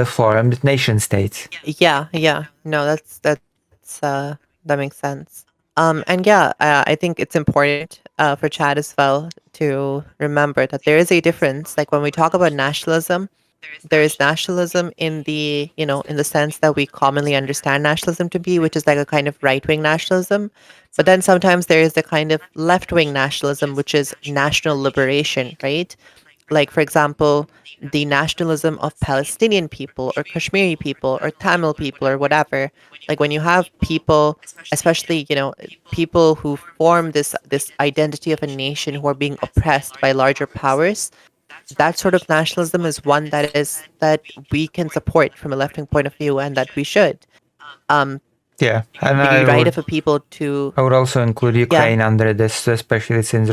[SPEAKER 2] formed nation states.
[SPEAKER 1] yeah, yeah. No, that makes sense. And yeah, I think it's important for Chad as well to remember that there is a difference. Like when we talk about nationalism, there is nationalism in the sense that we commonly understand nationalism to be, which is like a kind of right-wing nationalism. But then sometimes there is the kind of left-wing nationalism, which is national liberation, right? like for example, the nationalism of Palestinian people or Kashmiri people or Tamil people or whatever. Like when you have people, especially people who form this identity of a nation who are being oppressed by larger powers, that sort of nationalism is one that we can support from a left wing point of view, and that we should. Um,
[SPEAKER 2] Yeah, and
[SPEAKER 1] the right of a people to
[SPEAKER 2] I would also include
[SPEAKER 1] yeah
[SPEAKER 2] Ukraine under this, especially since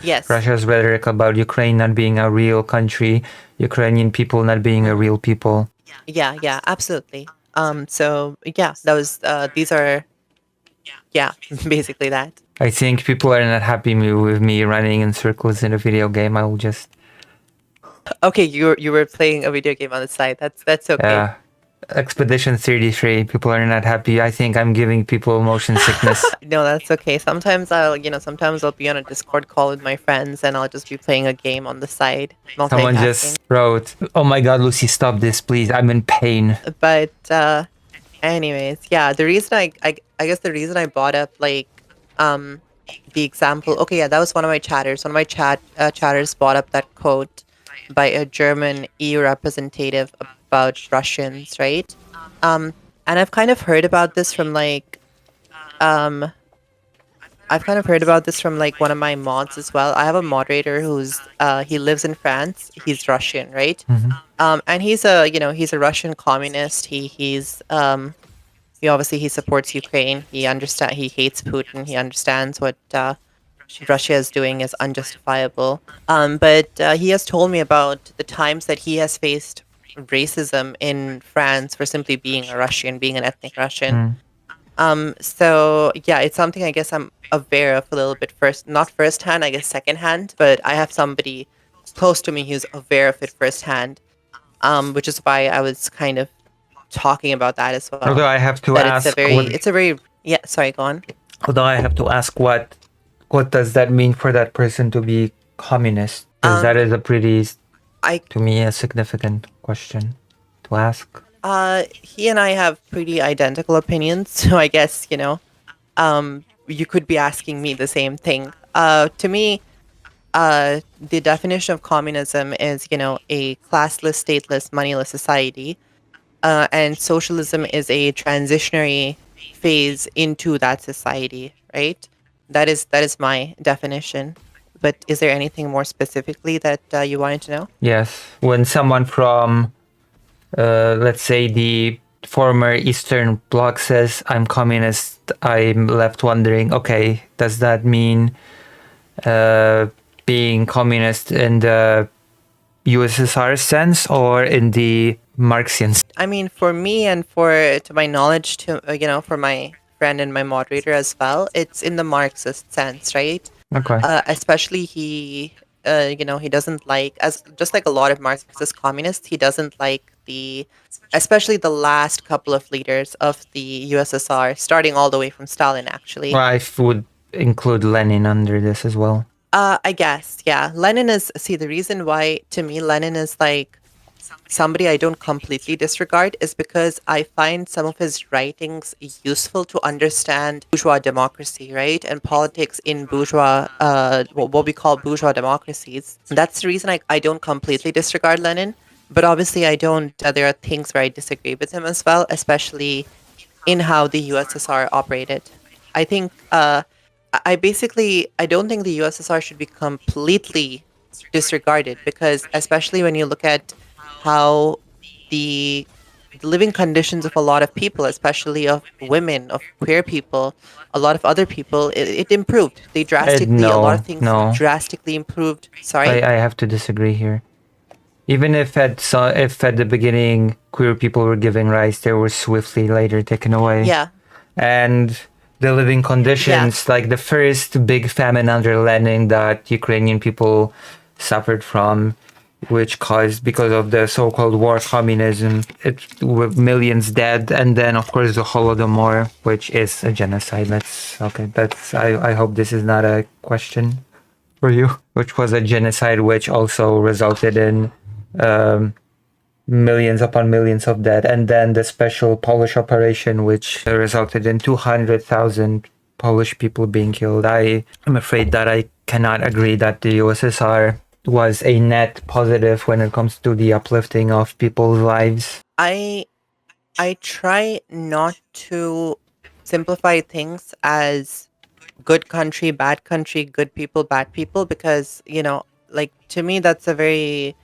[SPEAKER 1] yes
[SPEAKER 2] Russia's rhetoric about Ukraine not being a real country, Ukrainian people not being a real people.
[SPEAKER 1] yeah absolutely. So yeah, that was these are yeah basically that.
[SPEAKER 2] I think people are not happy with me running in circles in a video game. I will just
[SPEAKER 1] Okay, you were playing a video game on the side. That's okay.
[SPEAKER 2] Expedition 33. People are not happy. I think I'm giving people motion sickness.
[SPEAKER 1] No, that's okay. Sometimes I'll be on a Discord call with my friends and I'll just be playing a game on the side,
[SPEAKER 2] Someone
[SPEAKER 1] multitasking.
[SPEAKER 2] just wrote, "Oh my God, Lucy, stop this, please. I'm in pain."
[SPEAKER 1] But anyways, yeah, the reason I guess the reason I brought up the example. Okay, yeah, that was one of my chatters. One of my chatters brought up that quote by a German EU representative about Russians, right? And I've kind of heard about this from um one of my mods as well. I have a moderator who's he lives in France. He's Russian, right? And he's a Russian communist. He obviously he supports Ukraine. He hates Putin. He understands what Russia is doing is unjustifiable. But he has told me about the times that he has faced racism in France for simply being a Russian, being an ethnic Russian. So yeah, it's something I guess I'm aware of a little bit not firsthand, I guess secondhand, but I have somebody close to me who's aware of it firsthand. Which is why I was kind of talking about that as well.
[SPEAKER 2] Although I have to
[SPEAKER 1] That
[SPEAKER 2] ask,
[SPEAKER 1] sorry, go on.
[SPEAKER 2] although I have to ask, what does that mean for that person to be communist? Because that is a pretty, to me, a significant question to ask.
[SPEAKER 1] He and I have pretty identical opinions, so I guess, you could be asking me the same thing. To me, the definition of communism is, a classless, stateless, moneyless society. And socialism is a transitionary phase into that society, right? That is my definition. But is there anything more specifically that you wanted to know?
[SPEAKER 2] Yes. When someone from, let's say, the former Eastern Bloc says, "I'm communist," I'm left wondering, okay, does that mean being communist in the USSR sense or in the Marxian sense?
[SPEAKER 1] I mean, for me and to my knowledge, for my friend and my moderator as well, it's in the Marxist sense, right?
[SPEAKER 2] Okay.
[SPEAKER 1] Especially he doesn't like, as just like a lot of Marxist communists, he doesn't like especially the last couple of leaders of the USSR, starting all the way from Stalin, actually.
[SPEAKER 2] Well, I would include Lenin under this as well.
[SPEAKER 1] I guess, yeah. The reason why to me Lenin is like somebody I don't completely disregard is because I find some of his writings useful to understand bourgeois democracy, right? And politics in bourgeois, what we call bourgeois democracies. That's the reason I don't completely disregard Lenin. But obviously I don't, there are things where I disagree with him as well, especially in how the USSR operated. I think, I don't think the USSR should be completely disregarded, because especially when you look at how the living conditions of a lot of people, especially of women, of queer people, a lot of other people, it improved. They drastically, a lot of things drastically improved. Sorry?
[SPEAKER 2] I have to disagree here. Even if at the beginning queer people were given rights, they were swiftly later taken away.
[SPEAKER 1] Yeah.
[SPEAKER 2] And the living conditions, like the first big famine under Lenin that Ukrainian people suffered from, which caused, because of the so-called war communism, with millions dead, and then of course the Holodomor, which is a genocide. I hope this is not a question for you, which was a genocide which also resulted in millions upon millions of dead, and then the special Polish operation, which resulted in 200,000 Polish people being killed. I'm afraid that I cannot agree that the USSR was a net positive when it comes to the uplifting of people's lives?
[SPEAKER 1] I try not to simplify things as good country, bad country, good people, bad people, because, like to me, that's a very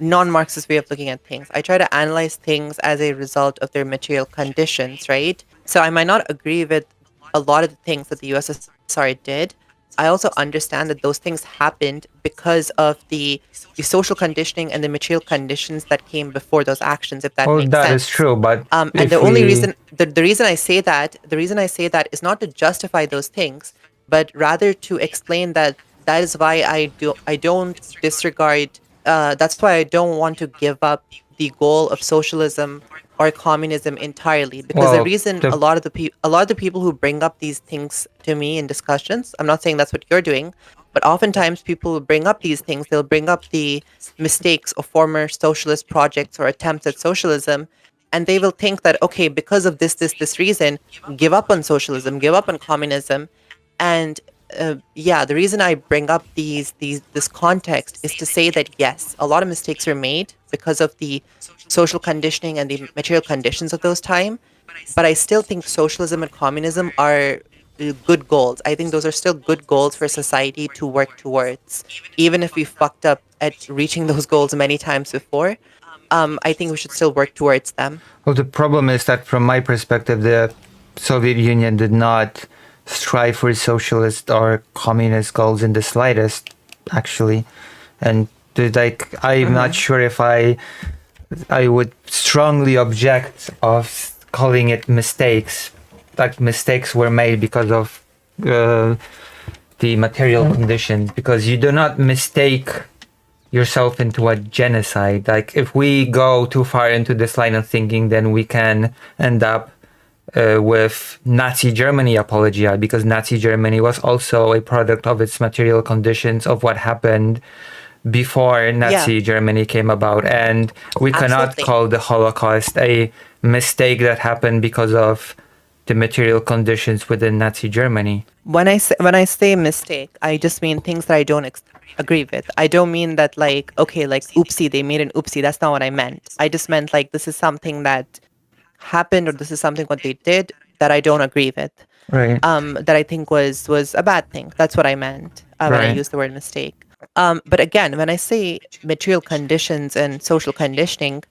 [SPEAKER 1] non Marxist way of looking at things. I try to analyze things as a result of their material conditions, right? So I might not agree with a lot of the things that the USSR did. I also understand that those things happened because of the social conditioning and the material conditions that came before those actions, if that
[SPEAKER 2] Well,
[SPEAKER 1] makes
[SPEAKER 2] that is
[SPEAKER 1] sense.
[SPEAKER 2] true, but
[SPEAKER 1] And the
[SPEAKER 2] if
[SPEAKER 1] only
[SPEAKER 2] we
[SPEAKER 1] reason the reason I say that the reason I say that is not to justify those things, but rather to explain that that is why I don't disregard. That's why I don't want to give up the goal of socialism or communism entirely. Because the
[SPEAKER 2] well
[SPEAKER 1] reason
[SPEAKER 2] the
[SPEAKER 1] a lot of the people who bring up these things to me in discussions, I'm not saying that's what you're doing, but oftentimes people will bring up these things. They'll bring up the mistakes of former socialist projects or attempts at socialism, and they will think that, okay, because of this reason, give up on socialism, give up on communism. And yeah, the reason I bring up this context is to say that yes, a lot of mistakes were made because of the social conditioning and the material conditions of those time, but I still think socialism and communism are good goals. I think those are still good goals for society to work towards, even if we fucked up at reaching those goals many times before. I think we should still work towards them.
[SPEAKER 2] Well, the problem is that from my perspective, the Soviet Union did not strive for socialist or communist goals in the slightest, actually. And I'm not
[SPEAKER 1] Hmm.
[SPEAKER 2] sure if I would strongly object of calling it mistakes. Like mistakes were made because of the material conditions, because you do not mistake yourself into a genocide. Like if we go too far into this line of thinking, then we can end up with Nazi Germany apologia, because Nazi Germany was also a product of its material conditions of what happened before
[SPEAKER 1] Yeah,
[SPEAKER 2] Nazi Germany came about, and we cannot
[SPEAKER 1] absolutely.
[SPEAKER 2] call the Holocaust a mistake that happened because of the material conditions within Nazi Germany.
[SPEAKER 1] When I say mistake, I just mean things that I don't agree with. I don't mean that like, okay, like oopsie, they made an oopsie. That's not what I meant. I just meant like this is something that happened, or this is something what they did that I don't agree with.
[SPEAKER 2] Right.
[SPEAKER 1] That I think was a bad thing. That's what I meant when I
[SPEAKER 2] Right.
[SPEAKER 1] used the word mistake. But again, when I say material conditions and social conditioning,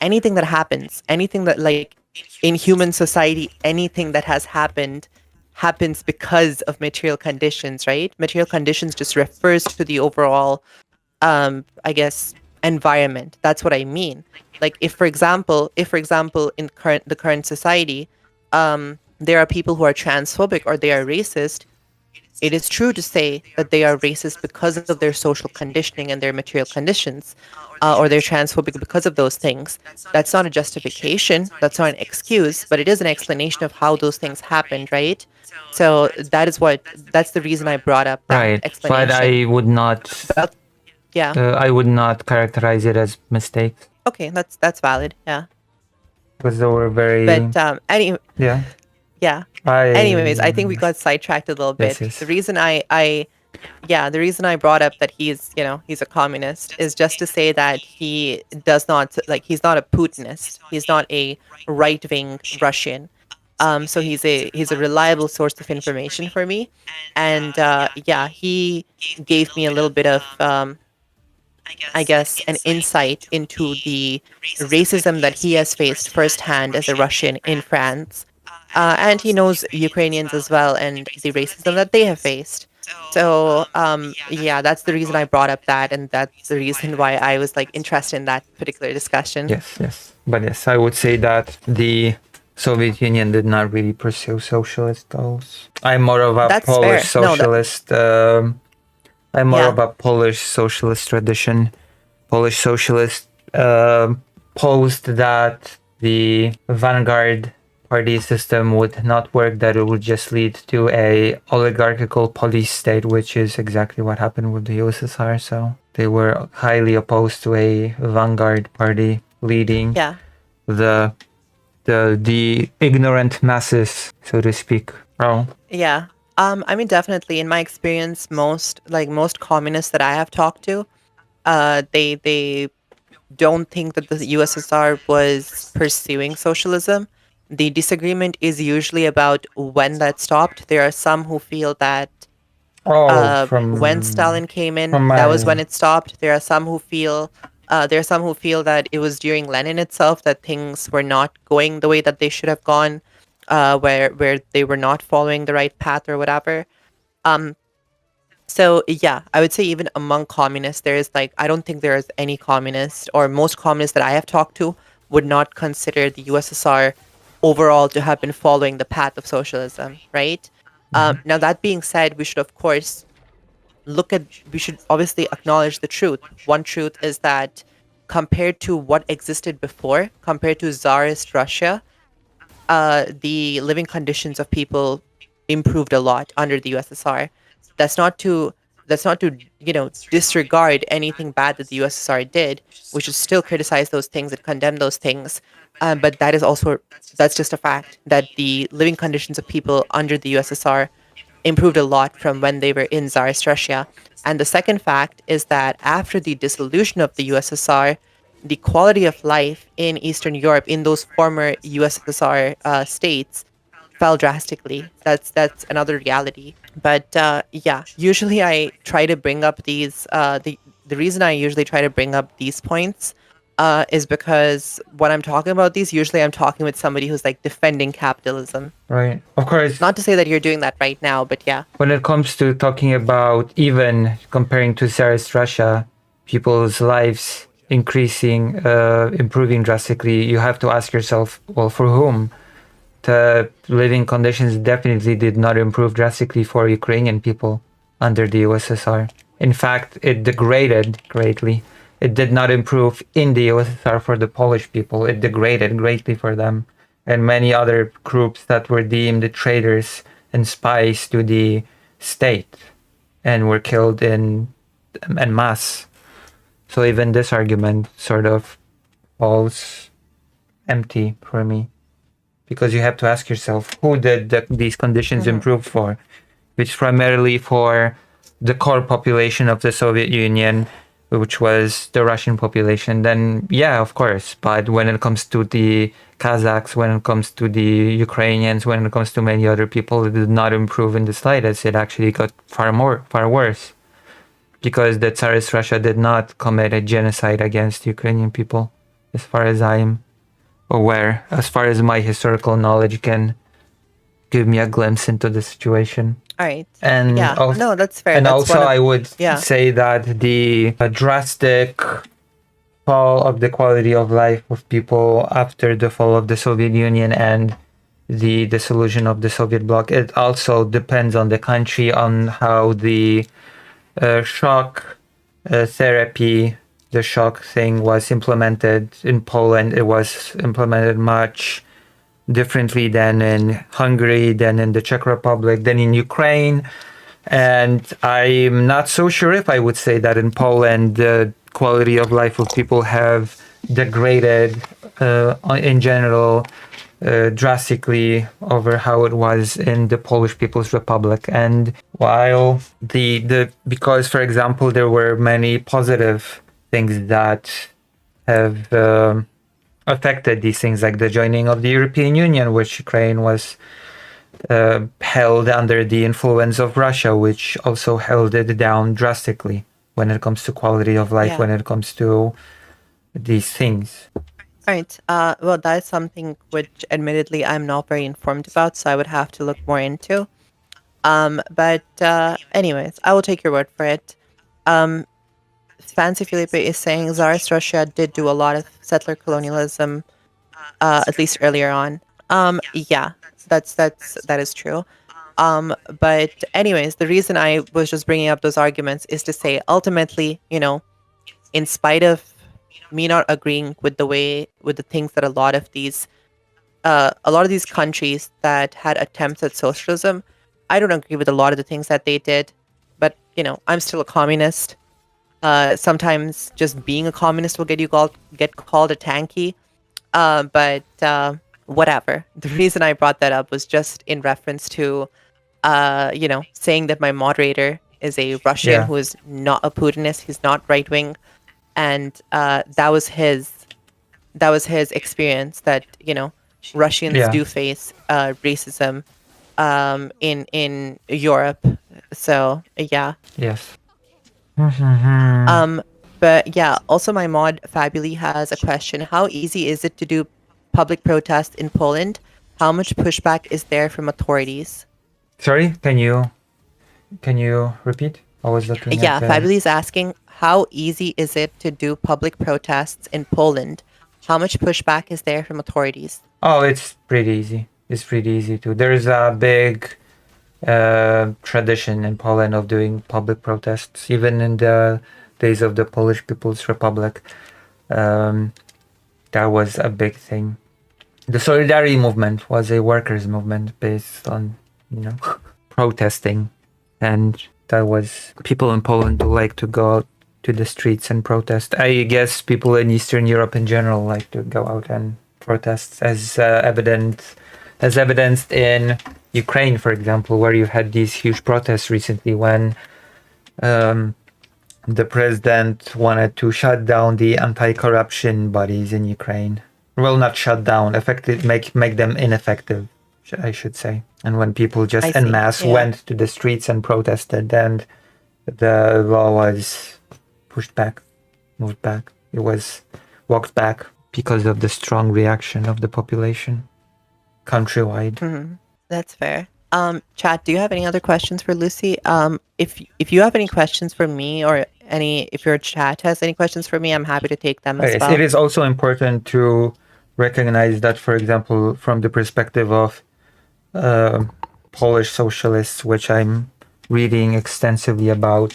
[SPEAKER 1] anything that happens, anything that like in human society, anything that has happened happens because of material conditions, right? Material conditions just refers to the overall, I guess, environment. That's what I mean. Like if for example, in the current society, there are people who are transphobic or they are racist. It is true to say that they are racist because of their social conditioning and their material conditions, or they're transphobic because of those things. That's not a justification, that's not an excuse, but it is an explanation of how those things happened, right? So that's the reason I brought up that
[SPEAKER 2] Right. But
[SPEAKER 1] explanation. But yeah,
[SPEAKER 2] I would not characterize it as mistakes,
[SPEAKER 1] okay, that's valid. Yeah,
[SPEAKER 2] because they were
[SPEAKER 1] but
[SPEAKER 2] very, yeah.
[SPEAKER 1] yeah. Anyways, I think we
[SPEAKER 2] I
[SPEAKER 1] got sidetracked a little
[SPEAKER 2] Yes,
[SPEAKER 1] bit.
[SPEAKER 2] yes.
[SPEAKER 1] The reason I brought up that he's a communist is just to say that he does not like he's not a Putinist. He's not a right-wing Russian. So he's a reliable source of information for me, and yeah, he gave me a little bit of I guess an insight into the racism that he has faced firsthand as a Russian in France, and he knows Ukrainians as well and the racism that they have faced. So yeah, that's the reason I brought up that, and that's the reason why I was like interested in that particular discussion.
[SPEAKER 2] Yes, yes. But yes, I would say that the Soviet Union did not really pursue socialist goals. I'm more of a
[SPEAKER 1] That's
[SPEAKER 2] Polish
[SPEAKER 1] fair. No, that
[SPEAKER 2] socialist. I'm more
[SPEAKER 1] yeah,
[SPEAKER 2] of a Polish socialist tradition. Polish socialist posed that the vanguard party system would not work, that it would just lead to a oligarchical police state, which is exactly what happened with the USSR. So they were highly opposed to a vanguard party leading
[SPEAKER 1] yeah,
[SPEAKER 2] the the ignorant masses, so to speak. Oh,
[SPEAKER 1] yeah. I mean, definitely in my experience, most communists that I have talked to, They don't think that the USSR was pursuing socialism. The disagreement is usually about when that stopped. There are some who feel that
[SPEAKER 2] Oh,
[SPEAKER 1] when Stalin came in,
[SPEAKER 2] from
[SPEAKER 1] that was when
[SPEAKER 2] my
[SPEAKER 1] it stopped. There are some who feel that it was during Lenin itself that things were not going the way that they should have gone, where they were not following the right path or whatever. So yeah, I would say even among communists, there is like I don't think there is any communist or most communists that I have talked to would not consider the USSR overall to have been following the path of socialism, right? Now that being said, we should of course we should obviously acknowledge the truth. One truth is that compared to what existed before, compared to Tsarist Russia, the living conditions of people improved a lot under the USSR. That's not to disregard anything bad that the USSR did. We should still criticize those things and condemn those things. But that's just a fact that the living conditions of people under the USSR improved a lot from when they were in Tsarist Russia. And the second fact is that after the dissolution of the USSR, the quality of life in Eastern Europe, in those former USSR states, fell drastically. That's another reality. But yeah, usually I try to bring up the reason I usually try to bring up these points is because when I'm talking about these, usually I'm talking with somebody who's like defending capitalism.
[SPEAKER 2] right. Of course,
[SPEAKER 1] Not to say that you're doing that right now, but yeah.
[SPEAKER 2] when it comes to talking about even comparing to Tsarist Russia, people's lives increasing, improving drastically, you have to ask yourself, well, for whom? The living conditions definitely did not improve drastically for Ukrainian people under the USSR. In fact, it degraded greatly. It did not improve in the USSR for the Polish people. It degraded greatly for them and many other groups that were deemed traitors and spies to the state and were killed en masse. So even this argument sort of falls empty for me, because you have to ask yourself, who did these conditions improve for? Which primarily for the core population of the Soviet Union, which was the Russian population. Then yeah, of course. But when it comes to the Kazakhs, when it comes to the Ukrainians, when it comes to many other people, it did not improve in the slightest. It actually got far worse, because the Tsarist Russia did not commit a genocide against Ukrainian people, as far as I'm aware, as far as my historical knowledge can give me a glimpse into the situation.
[SPEAKER 1] All right.
[SPEAKER 2] And
[SPEAKER 1] Yeah. No, that's fair.
[SPEAKER 2] And
[SPEAKER 1] That's
[SPEAKER 2] also, I would
[SPEAKER 1] yeah.
[SPEAKER 2] say that the drastic fall of the quality of life of people after the fall of the Soviet Union and the dissolution of the Soviet bloc, it also depends on the country, on how the shock therapy, the shock thing was implemented. In Poland. It was implemented much differently than in Hungary, than in the Czech Republic, than in Ukraine. And I'm not so sure if I would say that in Poland the quality of life of people have degraded in general drastically over how it was in the Polish People's Republic. And while because, for example, there were many positive things that have affected these things, like the joining of the European Union, which Ukraine was held under the influence of Russia, which also held it down drastically when it comes to quality of life, when it comes to these things.
[SPEAKER 1] All right. Well, that is something which, admittedly, I'm not very informed about, so I would have to look more into. But anyways, I will take your word for it. Fancy Felipe is saying Tsarist Russia did do a lot of settler colonialism, at least earlier on. Yeah, that is true. But anyways, the reason I was just bringing up those arguments is to say, ultimately, in spite of me not agreeing with the things that a lot of these countries that had attempts at socialism, I don't agree with a lot of the things that they did. But I'm still a communist. Sometimes just being a communist will get called a tanky. But whatever. The reason I brought that up was just in reference to, saying that my moderator is a Russian who is not a Putinist. He's not right wing. and that was his experience, that Russians
[SPEAKER 2] Yeah.
[SPEAKER 1] do face racism in Europe. So yeah.
[SPEAKER 2] Yes. Mhm.
[SPEAKER 1] But yeah, also my mod Fabuli has a question. How easy is it to do public protests in Poland? How much pushback is there from authorities?
[SPEAKER 2] Sorry, can you repeat? I was looking at
[SPEAKER 1] Yeah,
[SPEAKER 2] the.
[SPEAKER 1] Fabuli is asking, how easy is it to do public protests in Poland? How much pushback is there from authorities?
[SPEAKER 2] Oh, it's pretty easy. It's pretty easy too. There's a big tradition in Poland of doing public protests, even in the days of the Polish People's Republic. Um, that was a big thing. The Solidarity movement was a workers' movement based on, protesting, and that was people in Poland who like to go out to the streets and protest. I guess people in Eastern Europe in general like to go out and protest, as evidenced in Ukraine, for example, where you had these huge protests recently when the president wanted to shut down the anti-corruption bodies in Ukraine. Well, not shut down, effective, make them ineffective, I should say. And when people just
[SPEAKER 1] I
[SPEAKER 2] en
[SPEAKER 1] see.
[SPEAKER 2] masse
[SPEAKER 1] Yeah.
[SPEAKER 2] went to the streets and protested, and the law was pushed back, moved back. It was walked back because of the strong reaction of the population countrywide.
[SPEAKER 1] That's fair. Chat, do you have any other questions for Lucy? If you have any questions for me, or if your chat has any questions for me, I'm happy to take them as
[SPEAKER 2] Yes,
[SPEAKER 1] well.
[SPEAKER 2] it is also important to recognize that, for example, from the perspective of Polish socialists, which I'm reading extensively about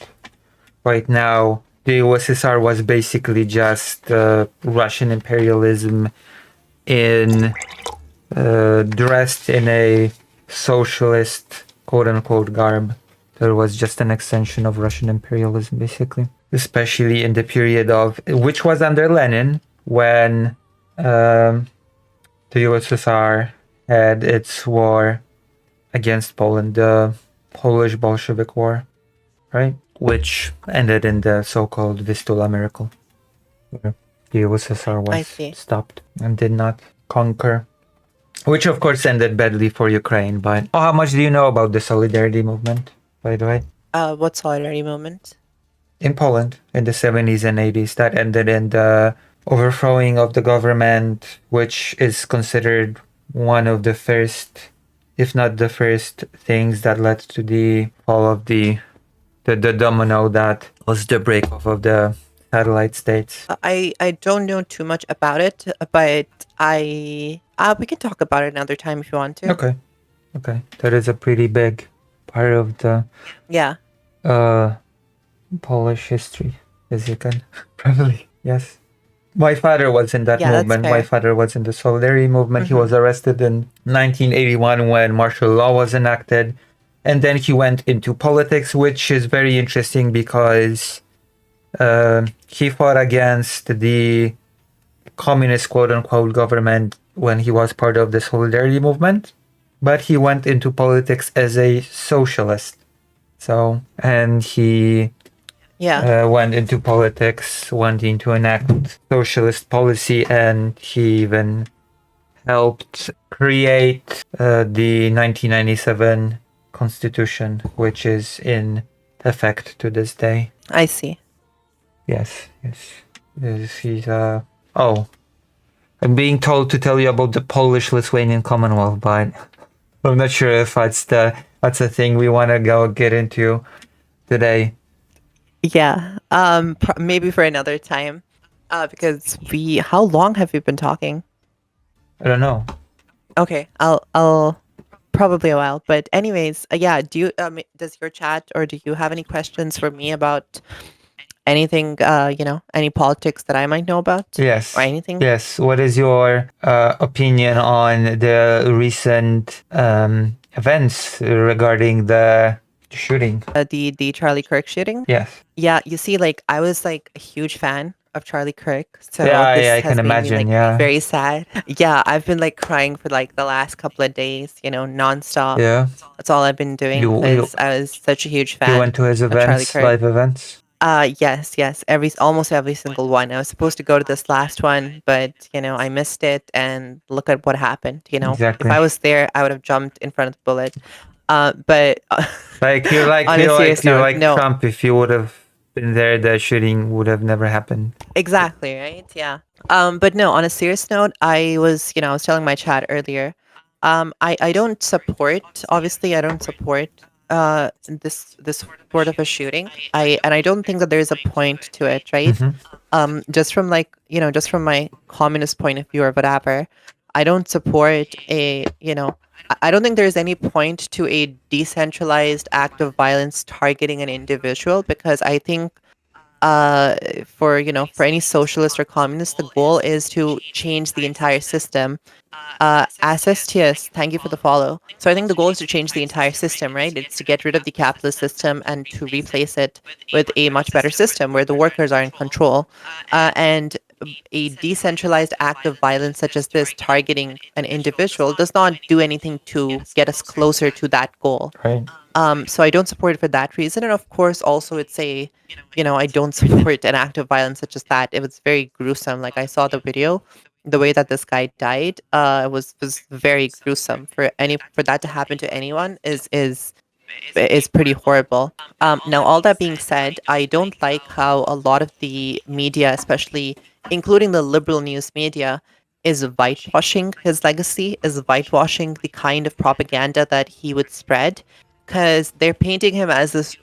[SPEAKER 2] right now, the USSR was basically just Russian imperialism dressed in a socialist quote unquote garb. There was just an extension of Russian imperialism, basically, especially in the period which was under Lenin, when the USSR had its war against Poland, the Polish Bolshevik War, right? Which ended in the so-called Vistula miracle, where the USSR was stopped and did not conquer. Which of course ended badly for Ukraine, but how much do you know about the Solidarity movement, by the way?
[SPEAKER 1] What solidarity movement?
[SPEAKER 2] In Poland, in the 70s and 80s, that ended in the overthrowing of the government, which is considered one of the first, if not the first, things that led to the fall of the domino that was the break off of the satellite states.
[SPEAKER 1] I don't know too much about it, but we can talk about it another time if you want to.
[SPEAKER 2] Okay. That is a pretty big part of the Polish history, as you can probably yes. My father was in that movement. My father was in the Solidarity movement. He was arrested in 1981 when martial law was enacted, and then he went into politics, which is very interesting because he fought against the communist quote-unquote government when he was part of the Solidarity movement, but he went into politics as a socialist. And he went into politics wanting to enact socialist policy, and he even helped create the 1997 constitution, which is in effect to this day.
[SPEAKER 1] I see.
[SPEAKER 2] Yes. He's I'm being told to tell you about the Polish-Lithuanian Commonwealth, but I'm not sure if that's a thing we want to get into today.
[SPEAKER 1] Yeah. Maybe for another time. Because how long have we been talking?
[SPEAKER 2] I don't know.
[SPEAKER 1] Okay, I'll probably a while. But anyways, yeah. Does your chat, or do you have any questions for me about anything? Any politics that I might know about?
[SPEAKER 2] Yes.
[SPEAKER 1] Or anything?
[SPEAKER 2] Yes. What is your opinion on the recent events regarding the shooting?
[SPEAKER 1] The Charlie Kirk shooting?
[SPEAKER 2] Yes.
[SPEAKER 1] Yeah, you see, I was a huge fan of Charlie Kirk, so
[SPEAKER 2] Yeah,
[SPEAKER 1] this
[SPEAKER 2] I
[SPEAKER 1] has
[SPEAKER 2] can
[SPEAKER 1] made
[SPEAKER 2] imagine.
[SPEAKER 1] me very sad. Yeah, I've been crying for the last couple of days, nonstop.
[SPEAKER 2] Yeah.
[SPEAKER 1] That's all I've been doing because I was such a huge fan.
[SPEAKER 2] You went to his events,
[SPEAKER 1] Kirk.
[SPEAKER 2] live events?
[SPEAKER 1] Yes, yes. Almost every single one. I was supposed to go to this last one, but I missed it, and look at what happened. If
[SPEAKER 2] Exactly.
[SPEAKER 1] I was there, I would have jumped in front of the bullet. But
[SPEAKER 2] Like you're like
[SPEAKER 1] on a
[SPEAKER 2] you're like
[SPEAKER 1] serious
[SPEAKER 2] you're
[SPEAKER 1] note,
[SPEAKER 2] like
[SPEAKER 1] no,
[SPEAKER 2] Trump. If you would have been there, the shooting would have never happened.
[SPEAKER 1] exactly, right? Yeah. But no, on a serious note, I was telling my chat earlier. I don't support. Obviously, I don't support this sort of a shooting. I don't think that there is a point to it, right?
[SPEAKER 2] Hmm.
[SPEAKER 1] Just from just from my communist point of view or whatever, I don't support I don't think there's any point to a decentralized act of violence targeting an individual, because I think for any socialist or communist, the goal is to change the entire system. SSTS, thank you for the follow. So I think the goal is to change the entire system, right? It's to get rid of the capitalist system and to replace it with a much better system where the workers are in control. And a decentralized act of violence such as this targeting an individual does not do anything to get us closer to that goal.
[SPEAKER 2] Right.
[SPEAKER 1] So I don't support it for that reason. And of course, also I don't support an act of violence such as that. It was very gruesome. Like, I saw the video, the way that this guy died, was very gruesome. For that to happen to anyone is pretty horrible. Now, all that being said, I don't like how a lot of the media, especially including the liberal news media, is whitewashing his legacy, is whitewashing the kind of propaganda that he would spread, because they're painting him as this,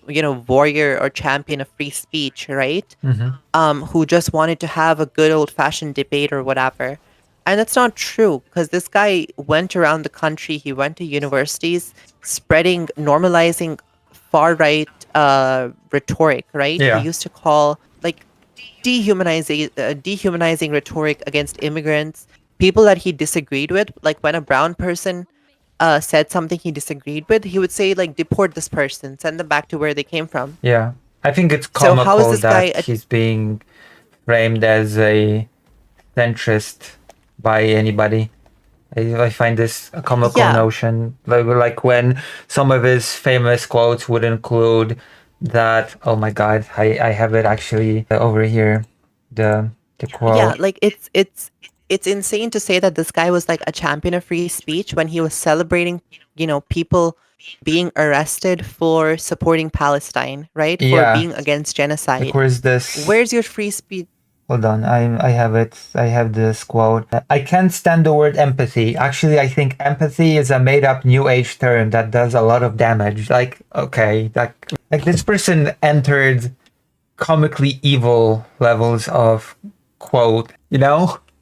[SPEAKER 1] warrior or champion of free speech, right?
[SPEAKER 2] Hmm.
[SPEAKER 1] Who just wanted to have a good old fashioned debate or whatever. And that's not true, because this guy went around the country, he went to universities, normalizing far right rhetoric, right? He
[SPEAKER 2] Yeah.
[SPEAKER 1] used to call, like, dehumanizing rhetoric against immigrants, people that he disagreed with. Like, when a brown person said something he disagreed with, he would say, like, deport this person, send them back to where they came from.
[SPEAKER 2] Yeah. I think it's
[SPEAKER 1] So how is
[SPEAKER 2] comical
[SPEAKER 1] this guy
[SPEAKER 2] that he's being framed as a centrist by anybody. I find this a comical
[SPEAKER 1] yeah.
[SPEAKER 2] notion. Like when some of his famous quotes would include that. Oh my God, I have it actually over here. The
[SPEAKER 1] Yeah,
[SPEAKER 2] quote.
[SPEAKER 1] like, it's insane to say that this guy was like a champion of free speech when he was celebrating, people being arrested for supporting Palestine, right? For
[SPEAKER 2] Yeah.
[SPEAKER 1] being against
[SPEAKER 2] Like
[SPEAKER 1] genocide.
[SPEAKER 2] where's this?
[SPEAKER 1] Where's your free speech?
[SPEAKER 2] Hold on, I have it. I have this quote. I can't stand the word empathy. Actually, I think empathy is a made-up new age term that does a lot of damage. Like, okay, like this person entered comically evil levels of quote,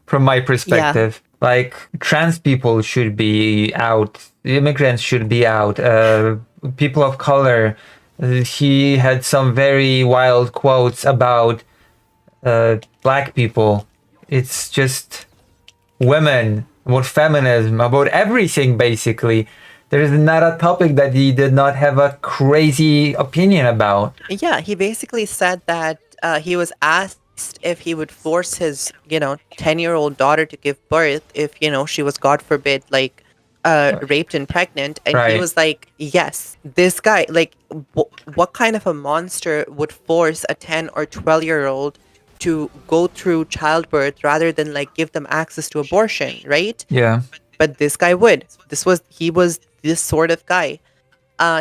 [SPEAKER 2] from my
[SPEAKER 1] Yeah.
[SPEAKER 2] perspective. Like trans people should be out, immigrants should be out, people of color. He had some very wild quotes about black people. It's just women, about feminism, about everything basically. There is not a topic that he did not have a crazy opinion about.
[SPEAKER 1] Yeah, he basically said that he was asked if he would force his, 10-year-old daughter to give birth if, she was, God forbid, like, raped and pregnant. And he
[SPEAKER 2] Right.
[SPEAKER 1] was like, yes, this guy, like, what kind of a monster would force a 10 or 12-year-old to go through childbirth rather than, like, give them access to abortion, right?
[SPEAKER 2] Yeah.
[SPEAKER 1] But this guy would. He was this sort of guy.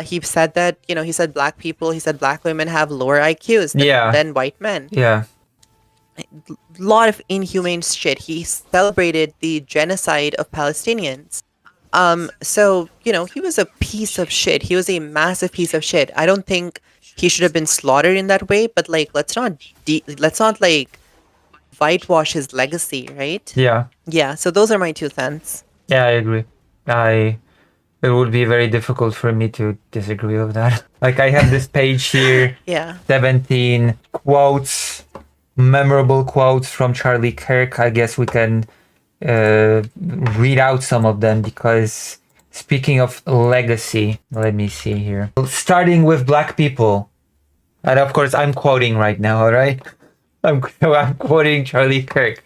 [SPEAKER 1] He said that, he said black women have lower IQs
[SPEAKER 2] Yeah.
[SPEAKER 1] than white men.
[SPEAKER 2] Yeah.
[SPEAKER 1] Lot of inhumane shit. He celebrated the genocide of Palestinians. So, he was a piece of shit. He was a massive piece of shit. I don't think he should have been slaughtered in that way, but, like, let's not like whitewash his legacy, right?
[SPEAKER 2] Yeah.
[SPEAKER 1] Yeah, so those are my 2 cents.
[SPEAKER 2] Yeah, I agree. I It would be very difficult for me to disagree with that. Like I have this page here,
[SPEAKER 1] Yeah.
[SPEAKER 2] 17 quotes, memorable quotes from Charlie Kirk. I guess we can read out some of them because speaking of legacy, let me see here. Starting with black people. And of course, I'm quoting right now, all right? I'm quoting Charlie Kirk.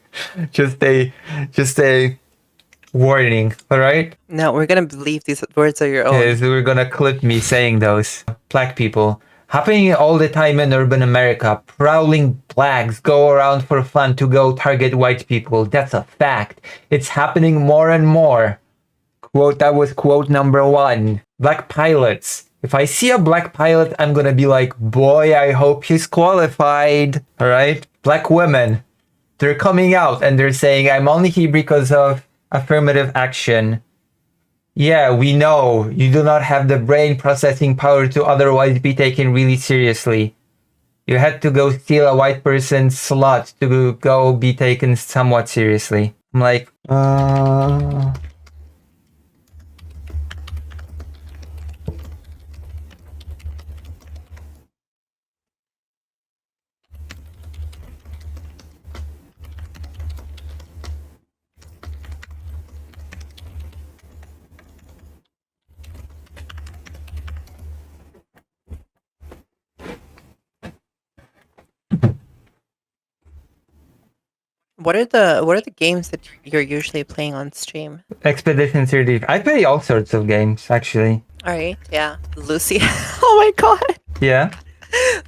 [SPEAKER 2] Just a warning, all right?
[SPEAKER 1] No, we're gonna believe these words are your own.
[SPEAKER 2] Yes, we're gonna clip me saying those. Black people. happening all the time in urban America. Prowling blacks go around for fun to go target white people. That's a fact. It's happening more and more. Quote, that was quote number 1. Black pilots. If I see a black pilot, I'm gonna be like, boy, I hope he's qualified. All right? Black women. They're coming out and they're saying, I'm only here because of affirmative action. Yeah, we know you do not have the brain processing power to otherwise be taken really seriously. You had to go steal a white person's slot to go be taken somewhat seriously. I'm like,
[SPEAKER 1] What are the games that you're usually playing on stream?
[SPEAKER 2] Expedition 30. I play all sorts of games, actually.
[SPEAKER 1] All right, yeah. Lucy. Oh my god.
[SPEAKER 2] Yeah.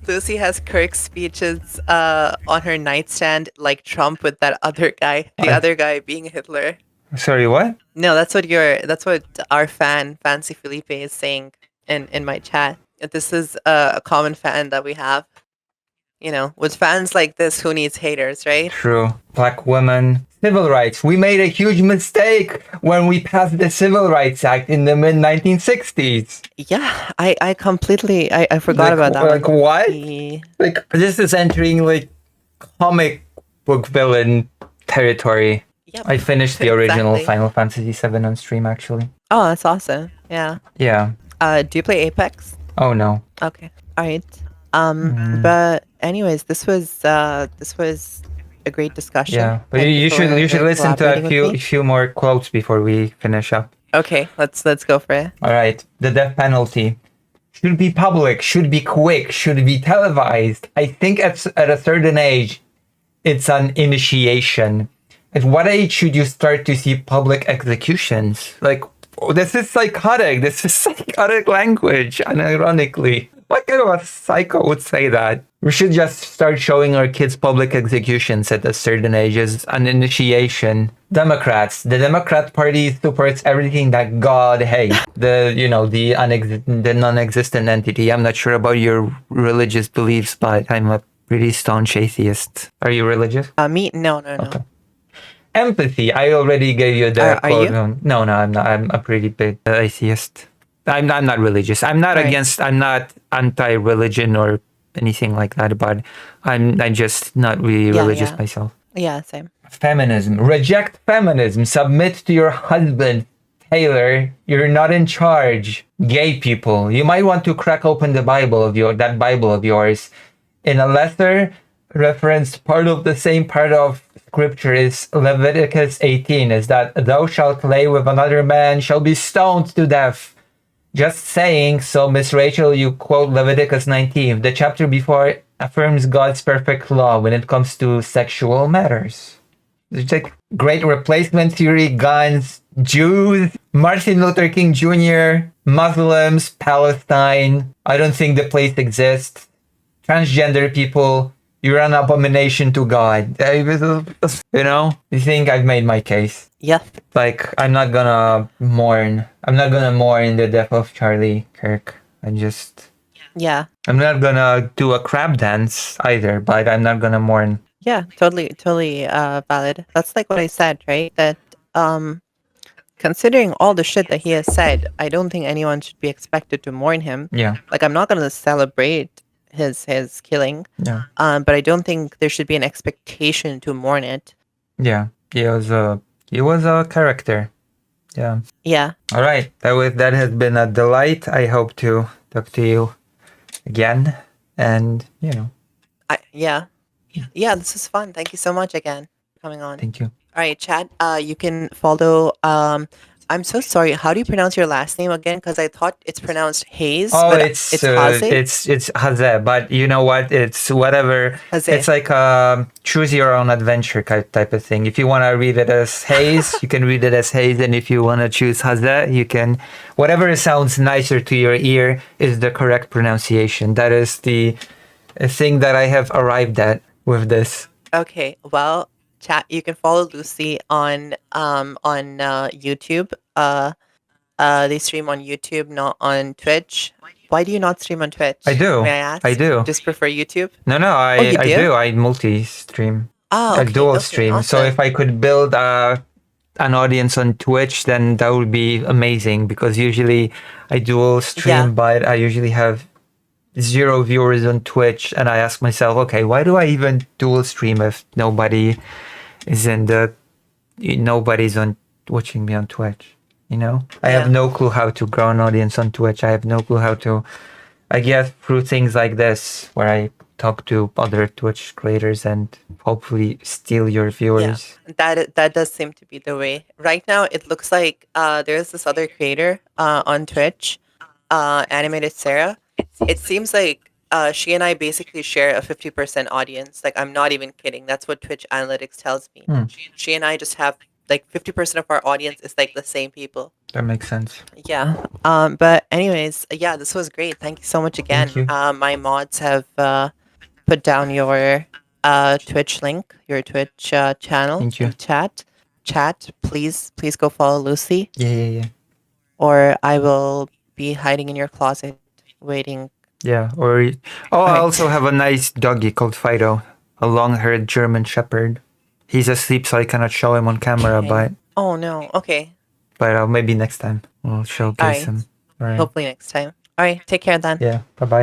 [SPEAKER 1] Lucy has Kirk's speeches on her nightstand like Trump with that other guy. The other guy being Hitler.
[SPEAKER 2] Sorry, what?
[SPEAKER 1] No, that's what our fan, Fancy Felipe, is saying in my chat. This is a common fan that we have. You know, with fans like this, who needs haters, right?
[SPEAKER 2] True. Black women. Civil rights. We made a huge mistake when we passed the Civil Rights Act in the mid 1960s.
[SPEAKER 1] Yeah, I completely I forgot about that.
[SPEAKER 2] Like
[SPEAKER 1] one.
[SPEAKER 2] what? Like this is entering like comic book villain territory.
[SPEAKER 1] Yep,
[SPEAKER 2] I finished the original
[SPEAKER 1] exactly.
[SPEAKER 2] Final Fantasy VII on stream actually.
[SPEAKER 1] Oh, that's awesome. Yeah.
[SPEAKER 2] Yeah.
[SPEAKER 1] Do you play Apex?
[SPEAKER 2] Oh no.
[SPEAKER 1] Okay. All right. But anyways, this was a great discussion.
[SPEAKER 2] Yeah, but
[SPEAKER 1] Thank
[SPEAKER 2] you should listen to
[SPEAKER 1] collaborating with me.
[SPEAKER 2] a few more quotes before we finish up.
[SPEAKER 1] Okay, let's go for it.
[SPEAKER 2] All right, the death penalty should be public, should be quick, should be televised. I think at a certain age, it's an initiation. At what age should you start to see public executions? Like, this is psychotic. This is psychotic language, unironically. What kind of a psycho would say that? We should just start showing our kids public executions at a certain age as an initiation. Democrats. The Democrat Party supports everything that God hates. The non-existent entity. I'm not sure about your religious beliefs, but I'm a pretty staunch atheist. Are you religious?
[SPEAKER 1] Me? No.
[SPEAKER 2] Okay. Empathy. I already gave you the quote. You? No, I'm not. I'm a pretty big atheist. I'm not religious. I'm not against. I'm not anti-religion or anything like that. But I'm just not really religious myself.
[SPEAKER 1] Yeah, same.
[SPEAKER 2] Feminism. Reject feminism. Submit to your husband. Taylor, you're not in charge. Gay people. You might want to crack open the Bible of yours. In a lesser referenced part of the same part of scripture is Leviticus 18, is that thou shalt lay with another man shall be stoned to death. Just saying. So Miss Rachel, you quote Leviticus 19. The chapter before affirms God's perfect law when it comes to sexual matters. It's like great replacement theory, guns, Jews, Martin Luther King Jr., Muslims, Palestine. I don't think the place exists. Transgender people. You're an abomination to God. You know? You think I've made my case?
[SPEAKER 1] Yeah.
[SPEAKER 2] Like, I'm not gonna mourn the death of Charlie Kirk.
[SPEAKER 1] Yeah.
[SPEAKER 2] I'm not gonna do a crab dance either, but I'm not gonna mourn.
[SPEAKER 1] Yeah, totally valid. That's like what I said, right? That considering all the shit that he has said, I don't think anyone should be expected to mourn him.
[SPEAKER 2] Yeah.
[SPEAKER 1] Like, I'm not gonna celebrate his killing.
[SPEAKER 2] Yeah.
[SPEAKER 1] But I don't think there should be an expectation to mourn it.
[SPEAKER 2] Yeah. He was a character. Yeah.
[SPEAKER 1] Yeah.
[SPEAKER 2] All right. That has been a delight. I hope to talk to you again. And
[SPEAKER 1] Yeah, this is fun. Thank you so much again for coming on.
[SPEAKER 2] Thank you.
[SPEAKER 1] All right, chat. You can follow I'm so sorry. How do you pronounce your last name again? Because I thought it's pronounced Haze,
[SPEAKER 2] Oh,
[SPEAKER 1] but it's Haze.
[SPEAKER 2] it's Haze, but you know what? It's whatever.
[SPEAKER 1] Haze.
[SPEAKER 2] It's like a choose your own adventure type of thing. If you want to read it as Haze, you can read it as Haze, and if you want to choose Haze, you can. Whatever sounds nicer to your ear is the correct pronunciation. That is the thing that I have arrived at with this.
[SPEAKER 1] Okay, well, chat. You can follow Lucy on YouTube. They stream on YouTube, not on Twitch. Why do you not stream on Twitch?
[SPEAKER 2] I do.
[SPEAKER 1] May I ask?
[SPEAKER 2] I do.
[SPEAKER 1] Just prefer YouTube?
[SPEAKER 2] No,
[SPEAKER 1] Oh, you
[SPEAKER 2] I
[SPEAKER 1] do?
[SPEAKER 2] do. I multi-stream.
[SPEAKER 1] Oh,
[SPEAKER 2] I
[SPEAKER 1] okay.
[SPEAKER 2] dual
[SPEAKER 1] Okay,
[SPEAKER 2] stream. So
[SPEAKER 1] awesome.
[SPEAKER 2] if I could build an audience on Twitch, then that would be amazing because usually I dual stream,
[SPEAKER 1] Yeah.
[SPEAKER 2] but I usually have 0 viewers on Twitch, and I ask myself, okay, why do I even dual stream if nobody's on watching me on Twitch? You know, I have
[SPEAKER 1] Yeah.
[SPEAKER 2] no clue how to grow an audience on Twitch. I have no clue how to. I guess through things like this, where I talk to other Twitch creators and hopefully steal your viewers.
[SPEAKER 1] That does seem to be the way. Right now, it looks like there's this other creator on Twitch, Animated Sarah. It seems like she and I basically share a 50% audience. Like, I'm not even kidding. That's what Twitch Analytics tells me. She and I just have like 50% of our audience is like the same people.
[SPEAKER 2] That makes sense.
[SPEAKER 1] Yeah. But anyways, yeah, this was great. Thank you so much again.
[SPEAKER 2] Thank you.
[SPEAKER 1] My mods have put down your Twitch link, your Twitch channel
[SPEAKER 2] Thank you.
[SPEAKER 1] in chat. Chat, please go follow Lucy,
[SPEAKER 2] Yeah.
[SPEAKER 1] or I will be hiding in your closet waiting.
[SPEAKER 2] Yeah. Or I
[SPEAKER 1] Right.
[SPEAKER 2] also have a nice doggy called Fido, a long-haired German Shepherd. He's asleep, so I cannot show him on camera,
[SPEAKER 1] Okay. Oh no. Okay.
[SPEAKER 2] but maybe next time we'll showcase
[SPEAKER 1] Alright.
[SPEAKER 2] him. All right.
[SPEAKER 1] Hopefully next time. All right. Take care then.
[SPEAKER 2] Yeah. Bye bye.